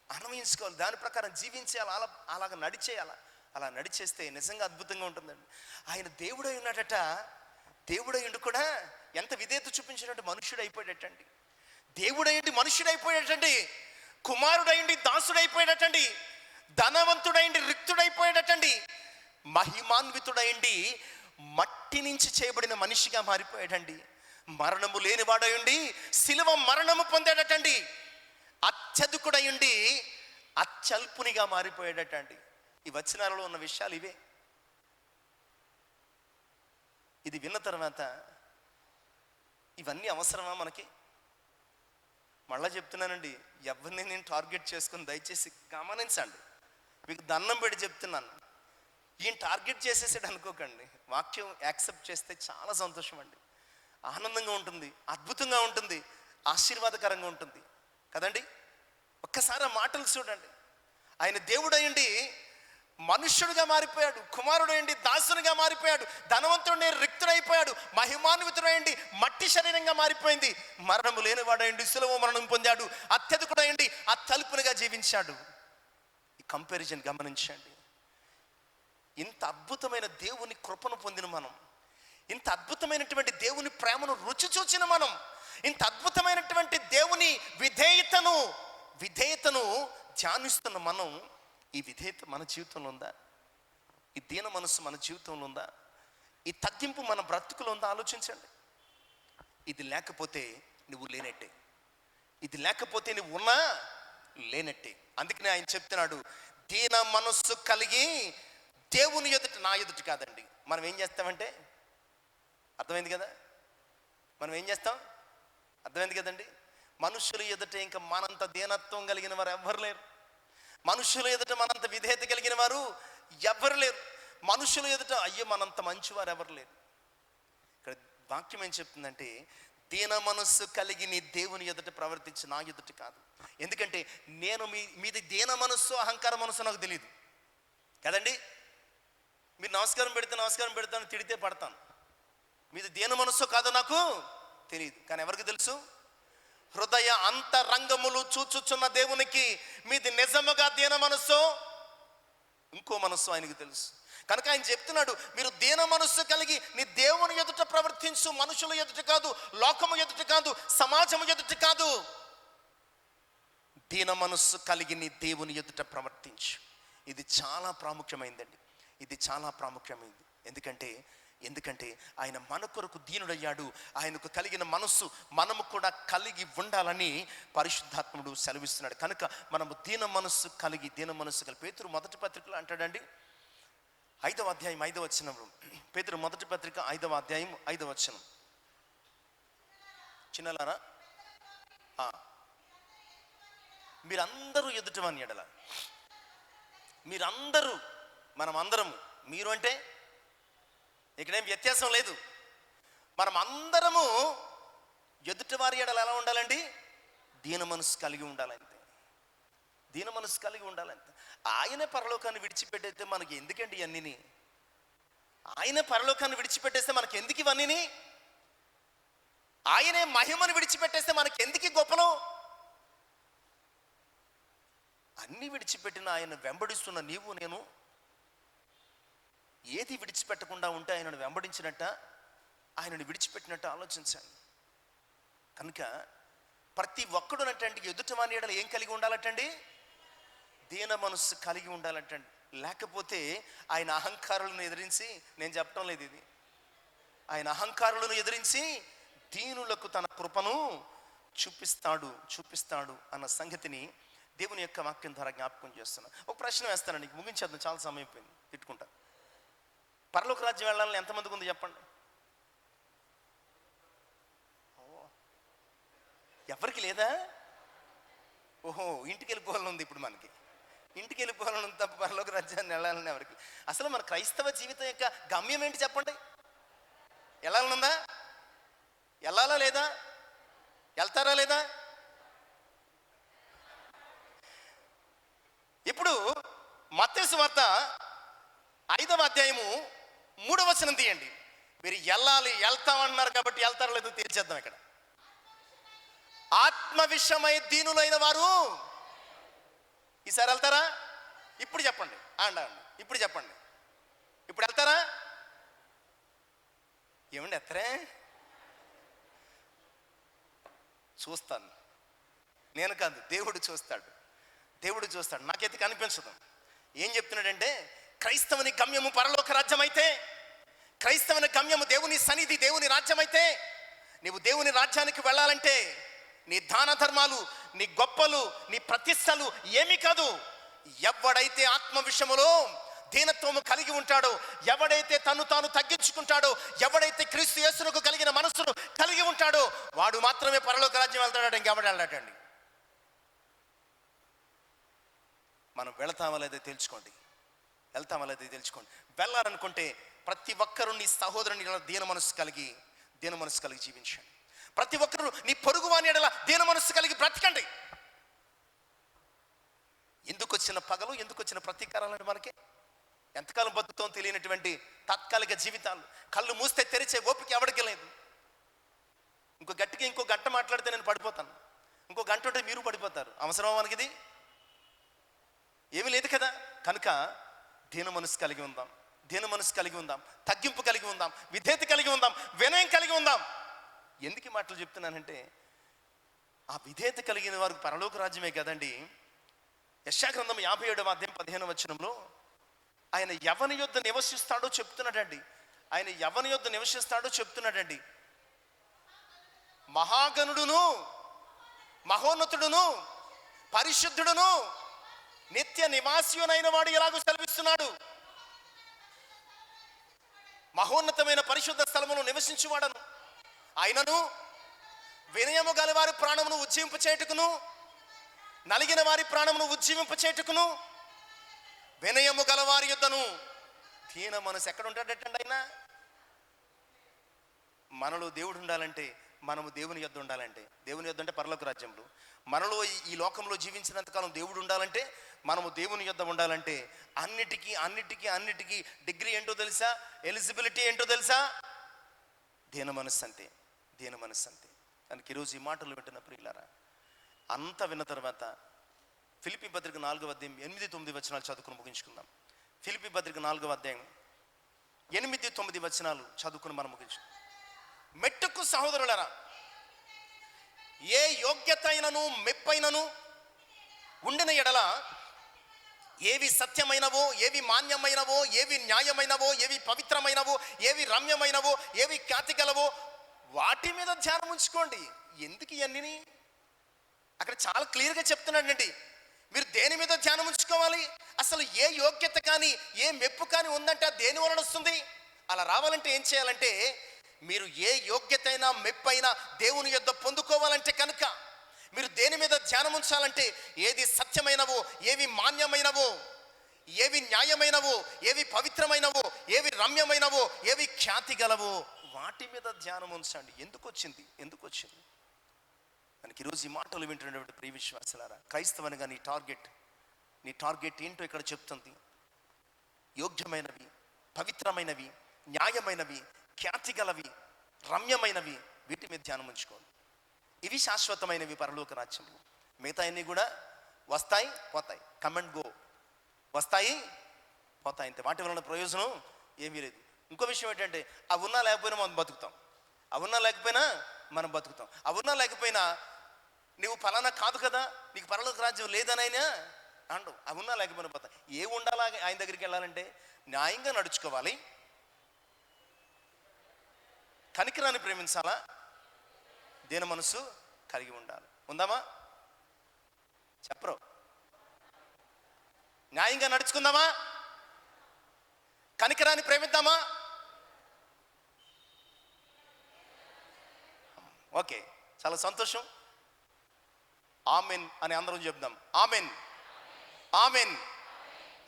అన్వయించుకోవాలి, దాని ప్రకారం జీవించాలి, అలాగ నడిచేయాలి. అలా నడిచేస్తే నిజంగా అద్భుతంగా ఉంటుందండి. ఆయన దేవుడై ఉన్నాడట. దేవుడై ఉండి కూడా ఎంత విధేయత చూపించినట్టు మనుష్యుడైపోయాడటండి. దేవుడైండి మనుష్యుడైపోయాడటండి. కుమారుడైండి దాసుడైపోయాడటండి. ధనవంతుడైండి రిక్తుడైపోయాడటండి. మహిమాన్వితుడైండి మట్టి నుంచి చేయబడిన మనిషిగా మారిపోయాడండి. మరణము లేనివాడయుండి శిలువ మరణము పొందాడటండి. అత్యధికుడయుండి అత్యల్పునిగా మారిపోయాడటండి. ఈ వచనాలలో ఉన్న విషయాలు ఇవే. ఇది విన్న తర్వాత ఇవన్నీ అవసరమా మనకి? మళ్ళా చెప్తున్నానండి, ఎవరిని నేను టార్గెట్ చేసుకుని దయచేసి గమనించండి. మీకు దండం పెట్టి చెప్తున్నాను, ఈయన టార్గెట్ చేసేసాడు అనుకోకండి. వాక్యం యాక్సెప్ట్ చేస్తే చాలా సంతోషం అండి, ఆనందంగా ఉంటుంది, అద్భుతంగా ఉంటుంది, ఆశీర్వాదకరంగా ఉంటుంది కదండి. ఒక్కసారి ఆ మాటలు చూడండి. ఆయన దేవుడయ్యండి మనుష్యుడిగా మారిపోయాడు, కుమారుడైండి దాసునిగా మారిపోయాడు, ధనవంతుడిని రిక్తుడైపోయాడు, మహిమాన్వితుడైండి మట్టి శరీరంగా మారిపోయింది, మరణము లేనివాడైండి శిలువ మరణం పొందాడు, అత్యధికుడైండి అత్యల్పునిగా జీవించాడు. ఈ కంపారిజన్ గమనించండి. ఇంత అద్భుతమైన దేవుని కృపను పొందిన మనం, ఇంత అద్భుతమైనటువంటి దేవుని ప్రేమను రుచి చూచిన మనం, ఇంత అద్భుతమైనటువంటి దేవుని విధేయతను ధ్యానిస్తున్న మనం, ఈ విధేయత మన జీవితంలో ఉందా? ఈ దీన మనస్సు మన జీవితంలో ఉందా? ఈ తగ్గింపు మన బ్రతుకులో ఉందా? ఆలోచించండి. ఇది లేకపోతే నువ్వు లేనట్టే, ఇది లేకపోతే నువ్వు ఉన్నా లేనట్టే. అందుకనే ఆయన చెప్తున్నాడు, దీన మనస్సు కలిగి దేవుని ఎదుట, నా ఎదుట కాదండి. మనం ఏం చేస్తామంటే, అర్థమైంది కదా, మనం ఏం చేస్తాం? అర్థమైంది కదండి. మనుషుల ఎదుట ఇంకా మనంత దీనత్వం కలిగిన వారు ఎవ్వరు లేరు. మనుషుల ఎదుట మనంత విధేయత కలిగిన వారు ఎవ్వరు లేరు. మనుషుల ఎదుట అయ్యో మనంత మంచివారు ఎవరు లేరు. ఇక్కడ వాక్యం ఏం చెప్తుందంటే, దీన మనస్సు కలిగి నీ దేవుని ఎదుట ప్రవర్తించి, నా ఎదుట కాదు. ఎందుకంటే నేను మీది దీన మనస్సు అహంకార మనస్సు నాకు తెలియదు కదండి. మీరు నమస్కారం పెడతాను, తిడితే పడతాను. మీది దీన మనస్సు కాదో నాకు తెలియదు, కానీ ఎవరికి తెలుసు? హృదయ అంతరంగములు చూచుచున్న దేవునికి మీది నిజముగా దీన మనస్సు, ఇంకో మనస్సు ఆయనకు తెలుసు. కనుక ఆయన చెప్తున్నాడు, మీరు దీన మనస్సు కలిగి నీ దేవుని ఎదుట ప్రవర్తించు, మనుషుల ఎదుట కాదు, లోకము ఎదుట కాదు, సమాజము ఎదుట కాదు. దీన మనస్సు కలిగి నీ దేవుని ఎదుట ప్రవర్తించు. ఇది చాలా ప్రాముఖ్యమైందండి, ఇది చాలా ప్రాముఖ్యమైంది. ఎందుకంటే ఆయన మన కొరకు దీనుడయ్యాడు. ఆయనకు కలిగిన మనస్సు మనము కూడా కలిగి ఉండాలని పరిశుద్ధాత్ముడు సెలవిస్తున్నాడు. కనుక మనము దీన మనస్సు కలిగి పేతురు మొదటి పత్రికలో అంటాడండి, 5వ అధ్యాయం 5వ వచనంలో, పేతురు మొదటి పత్రిక 5వ అధ్యాయం 5వ వచనం, చిన్నలారా మీరందరూ ఎదుటవాని ఎడల, మీరందరూ, మనమందరము, మీరు అంటే ఇక్కడేం వ్యత్యాసం లేదు, మనం అందరము ఎదుటివారి ఎడల ఎలా ఉండాలండి? దీన మనసు కలిగి ఉండాలంతే, దీన మనసు కలిగి ఉండాలంతే. ఆయనే పరలోకాన్ని విడిచిపెట్టేస్తే మనకి ఎందుకండి అన్నిని? ఆయన పరలోకాన్ని విడిచిపెట్టేస్తే మనకి ఎందుకు ఇవన్నీ? ఆయనే మహిమను విడిచిపెట్టేస్తే మనకి ఎందుకు గొప్పలు? అన్ని విడిచిపెట్టిన ఆయన వెంబడిస్తున్న నీవు నేను ఏది విడిచిపెట్టకుండా ఉంటే ఆయనను వెంబడించినట్ట, ఆయనను విడిచిపెట్టినట్టు ఆలోచించాలి. కనుక ప్రతి ఒక్కడునటండి ఎదుటి ఎడల ఏం కలిగి ఉండాలటండి? దీన మనస్సు కలిగి ఉండాలటండి. లేకపోతే ఆయన అహంకారులను ఎదిరించి, నేను చెప్పడం లేదు ఇది, ఆయన అహంకారులను ఎదిరించి దీనులకు తన కృపను చూపిస్తాడు అన్న సంగతిని దేవుని యొక్క వాక్యం ద్వారా జ్ఞాపకం చేస్తున్నా. ఒక ప్రశ్న వేస్తానండి, ముగించేద్దాం, చాలా సమయం అయిపోయింది, తిట్టుకుంటా. పరలోక రాజ్యం వెళ్ళాలని ఎంతమందికి ఉంది చెప్పండి? ఎవరికి లేదా? ఓహో, ఇంటికి వెళ్ళిపోవాలని ఉంది. ఇప్పుడు మనకి ఇంటికి వెళ్ళిపోవాలని ఉంది తప్ప పరలోక రాజ్యాన్ని వెళ్ళాలని ఎవరికి? అసలు మన క్రైస్తవ జీవితం యొక్క గమ్యం ఏంటి చెప్పండి? వెళ్ళాలనుందా? వెళ్ళాలా లేదా? వెళ్తారా లేదా? ఇప్పుడు మత్తయి సువార్త 5వ అధ్యాయము 3వ వచనం తీయండి. మీరు వెళ్తామన్నారు కాబట్టి వెళ్తారో లేదో తేల్చేద్దాం. ఇక్కడ ఆత్మ విషయమై దీనులైన వారు ఈసారి వెళ్తారా? ఇప్పుడు చెప్పండి. ఇప్పుడు చెప్పండి, ఇప్పుడు వెళ్తారా? ఏమండి ఎత్తరే? చూస్తాను, నేను కాదు, దేవుడు చూస్తాడు. నాకైతే కనిపించదు. ఏం చెప్తున్నాడంటే, క్రైస్తవుని గమ్యము పరలోక రాజ్యం అయితే, క్రైస్తవుని గమ్యము దేవుని సన్నిధి, దేవుని రాజ్యం అయితే, నీవు దేవుని రాజ్యానికి వెళ్ళాలంటే నీ దాన ధర్మాలు, నీ గొప్పలు, నీ ప్రతిష్టలు ఏమీ కాదు. ఎవడైతే ఆత్మ విషయములో దీనత్వము కలిగి ఉంటాడో, ఎవడైతే తను తాను తగ్గించుకుంటాడో, ఎవడైతే క్రీస్తు యేసునకు కలిగిన మనస్సును కలిగి ఉంటాడో వాడు మాత్రమే పరలోక రాజ్యం వెళ్తాడు. ఇంకెవడు వెళ్ళాడండి? మనం వెళ్తామో లేదో తెలుసుకోండి. వెళ్ళాలనుకుంటే ప్రతి ఒక్కరూ నీ సహోదరుని దీన మనస్సు కలిగి జీవించండి. ప్రతి ఒక్కరూ నీ పొరుగు వాని ఎడల దీన మనస్సు కలిగి బ్రతకండి. ఎందుకు వచ్చిన పగలు, ఎందుకు వచ్చిన ప్రతీకారాలు? మనకి ఎంతకాలం బతుకుతాం తెలియనటువంటి తాత్కాలిక జీవితాలు. కళ్ళు మూస్తే తెరిచే ఓపిక ఎవరికి లేదు. ఇంకో గంట మాట్లాడితే నేను పడిపోతాను, ఇంకో గంట ఉంటే మీరు పడిపోతారు. అవసరమా మనకి ఇది? ఏమీ లేదు కదా. కనుక దీన మనస్సు కలిగి ఉందాం, తగ్గింపు కలిగి ఉందాం, విధేయత కలిగి ఉందాం, వినయం కలిగి ఉందాం. ఎందుకు ఈ మాటలు చెప్తున్నానంటే, ఆ విధేయత కలిగిన వారికి పరలోక రాజ్యమే కదండి. యెషయా గ్రంథం 57వ అధ్యాయం 15వ వచనంలో ఆయన ఎవని యొద్ద నివసిస్తాడో చెప్తున్నాడండి. మహాగణుడును, మహోన్నతుడును, పరిశుద్ధుడును, నిత్య నివాసియునైన వాడు ఎలాగో సెలవిస్తున్నాడు. మహోన్నతమైన పరిశుద్ధ స్థలమును నివసించువాడను, ఆయనను వినయము గల వారి ప్రాణమును ఉజ్జీవింపచేయుటకును, నలిగిన వారి ప్రాణమును ఉజ్జీవింపచేయుటకును, వినయము గల వారి యొద్దను దీన మనసు. ఎక్కడ ఉంటాడటండి ఆయన? మనలో దేవుడు ఉండాలంటే, మనము దేవుని యొద్ద ఉండాలంటే, దేవుని యొద్ద అంటే పరలోక రాజ్యంలో, మనలో ఈ లోకంలో జీవించినంతకాలం దేవుడు ఉండాలంటే, మనము దేవుని యొద్ద ఉండాలంటే అన్నిటికీ డిగ్రీ ఏంటో తెలుసా? ఎలిజిబిలిటీ ఏంటో తెలుసా? దీన మనస్సు అంతే. దానికి ఈరోజు ఈ మాటలు వింటున్న ప్రియులారా, అంతా విన్న తర్వాత ఫిలిప్పీ పత్రిక 4వ అధ్యాయం 8-9 వచనాలు చదువుకుని ముగించుకుందాం. ఫిలిప్పీ పత్రిక 4వ అధ్యాయం 8-9 వచనాలు చదువుకుని మనం ముగించుకుందాం. మెట్టుకు సహోదరులారా, ఏ యోగ్యత అయినను మెప్పైనను ఉండిన ఎడల, ఏవి సత్యమైనవో, ఏవి మాన్యమైనవో, ఏవి న్యాయమైనవో, ఏవి పవిత్రమైనవో, ఏవి రమ్యమైనవో, ఏవి ఖ్యాతి గలవో వాటి మీద ధ్యానం ఉంచుకోండి. ఎందుకు ఇవన్నీ? అక్కడ చాలా క్లియర్గా చెప్తున్నాడండి. మీరు దేని మీద ధ్యానం ఉంచుకోవాలి? అసలు ఏ యోగ్యత కానీ, ఏ మెప్పు కానీ ఉందంటే అది దేని వలన వస్తుంది? అలా రావాలంటే ఏం చేయాలంటే, మీరు ఏ యోగ్యత అయినా మెప్పైనా దేవుని యొద్ద పొందుకోవాలంటే కనుక మీరు దేని మీద ధ్యానం ఉంచాలంటే, ఏది సత్యమైనవో, ఏవి మాన్యమైనవో, ఏవి న్యాయమైనవో, ఏవి పవిత్రమైనవో, ఏవి రమ్యమైనవో, ఏవి ఖ్యాతి గలవో వాటి మీద ధ్యానం ఉంచండి. ఎందుకు వచ్చింది? మనకి ఈరోజు ఈ మాటలు వింటున్నటువంటి ప్రియ విశ్వాసులారా, క్రైస్తవనిగా నీ టార్గెట్ ఏంటో ఇక్కడ చెప్తుంది. యోగ్యమైనవి, పవిత్రమైనవి, న్యాయమైనవి, ఖ్యాతి గలవి, రమ్యమైనవి, వీటి మీద ధ్యానం ఉంచుకోండి. ఇవి శాశ్వతమైనవి పరలోక రాజ్యంలో. మిగతా అన్నీ కూడా వస్తాయి పోతాయి, కమ్ అండ్ గో, వస్తాయి పోతాయి అంతే. వాటి వలన ప్రయోజనం ఏమీ లేదు. ఇంకో విషయం ఏంటంటే, అవి ఉన్నా లేకపోయినా మనం బతుకుతాం, అవి ఉన్నా లేకపోయినా మనం బతుకుతాం. అవి ఉన్నా లేకపోయినా నువ్వు ఫలానా కాదు కదా, నీకు పరలోక రాజ్యం లేదనైనా అండు. అవి ఉన్నా లేకపోయినా పోతాయి. ఏ ఉండాలా ఆయన దగ్గరికి వెళ్ళాలంటే? న్యాయంగా నడుచుకోవాలి, కనికరాన్ని ప్రేమించాలా, దీన మనసు కలిగి ఉండాలి. ఉందామా? చెప్పరు. న్యాయంగా నడుచుకుందామా? కనికరాన్ని ప్రేమిద్దామా? ఓకే, చాలా సంతోషం. ఆమెన్ అని అందరం చెప్దాం. Amen, amen,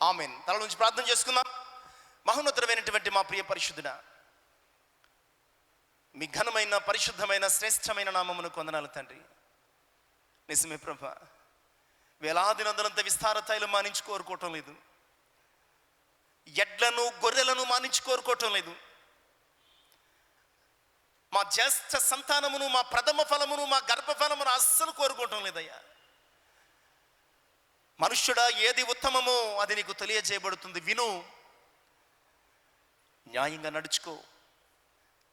amen. తల నుంచి ప్రార్థన చేసుకుందాం. మహోన్నతమైనటువంటి మా ప్రియ పరిశుద్ధుడా, మీ ఘనమైన, పరిశుద్ధమైన, శ్రేష్టమైన నామమును కొందనాలు తండ్రి. నిజమే ప్రభా, వేలాది నందులంత విస్తార తైలం మానించి కోరుకోవటం లేదు, ఎడ్లను గొర్రెలను మానించి కోరుకోవటం లేదు, మా జ్యేష్ఠ సంతానమును, మా ప్రథమ ఫలమును, మా గర్భఫలమును అస్సలు కోరుకోవటం లేదయ్యా. మనుష్యుడా, ఏది ఉత్తమమో అది నీకు తెలియజేయబడుతుంది. విను, న్యాయంగా నడుచుకో,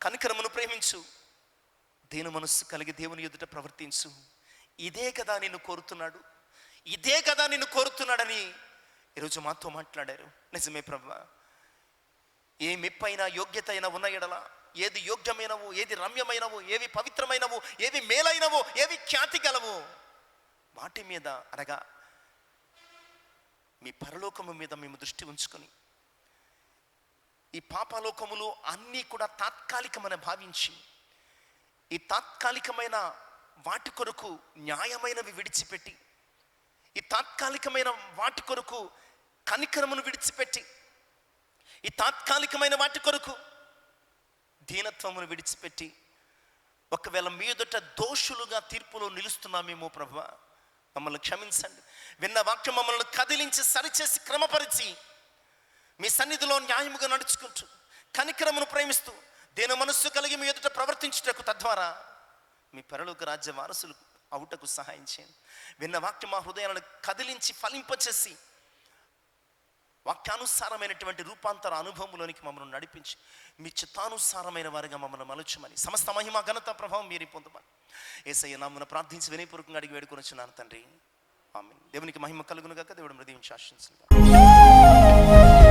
కనికరమును ప్రేమించు, దీన మనస్సు కలిగి దేవుని ఎదుట ప్రవర్తించు. ఇదే కదా నిన్ను కోరుతున్నాడు, ఇదే కదా నిన్ను కోరుతున్నాడని ఈరోజు మాతో మాట్లాడారు. నిజమే ప్రభువా, ఏ మెప్పైనా యోగ్యత అయినా ఉన్న ఎడల, ఏది యోగ్యమైనవో, ఏది రమ్యమైనవో, ఏవి పవిత్రమైనవో, ఏవి మేలైనవో, ఏవి ఖ్యాతి గలవో వాటి మీద, అనగా మీ పరలోకము మీద మేము దృష్టి ఉంచుకొని, ఈ పాపలోకములు అన్నీ కూడా తాత్కాలికమని భావించి, ఈ తాత్కాలికమైన వాటి కొరకు న్యాయమైనవి విడిచిపెట్టి, ఈ తాత్కాలికమైన వాటి కొరకు కనికరమును విడిచిపెట్టి, ఈ తాత్కాలికమైన వాటి కొరకు దీనత్వమును విడిచిపెట్టి, ఒకవేళ మీ ఎదుట దోషులుగా తీర్పులో నిలుస్తున్నామేమో ప్రభువా, మమ్మల్ని క్షమించండి. విన్న వాక్యం మమ్మల్ని కదిలించి, సరిచేసి, క్రమపరిచి, మీ సన్నిధిలో న్యాయముగా నడుచుకుంటూ, కనికరమును ప్రేమిస్తూ, దీన మనస్సు కలిగి మీ ఎదుట ప్రవర్తించుటకు, తద్వారా మీ పరలోక రాజ్య వారసులు అవుటకు సహాయం చేయండి. విన్న వాక్యం మా హృదయాలను కదిలించి, ఫలింపచేసి, వాక్యానుసారమైనటువంటి రూపాంతర అనుభవంలోనికి మమ్మల్ని నడిపించి, మీ చిత్తానుసారమైన వారిగా మమ్మల్ని మలుచుమని, సమస్త మహిమ, ఘనత, ప్రభావం మీరే పొందమని యేసయ్య నామమున ప్రార్థించి వినయపూర్వకంగా అడిగి వేడుకొని వచ్చున్నాను తండ్రి. ఆమేన్. దేవునికి మహిమ కలుగును గాక. దేవుడు హృదయం శాసించును గాక.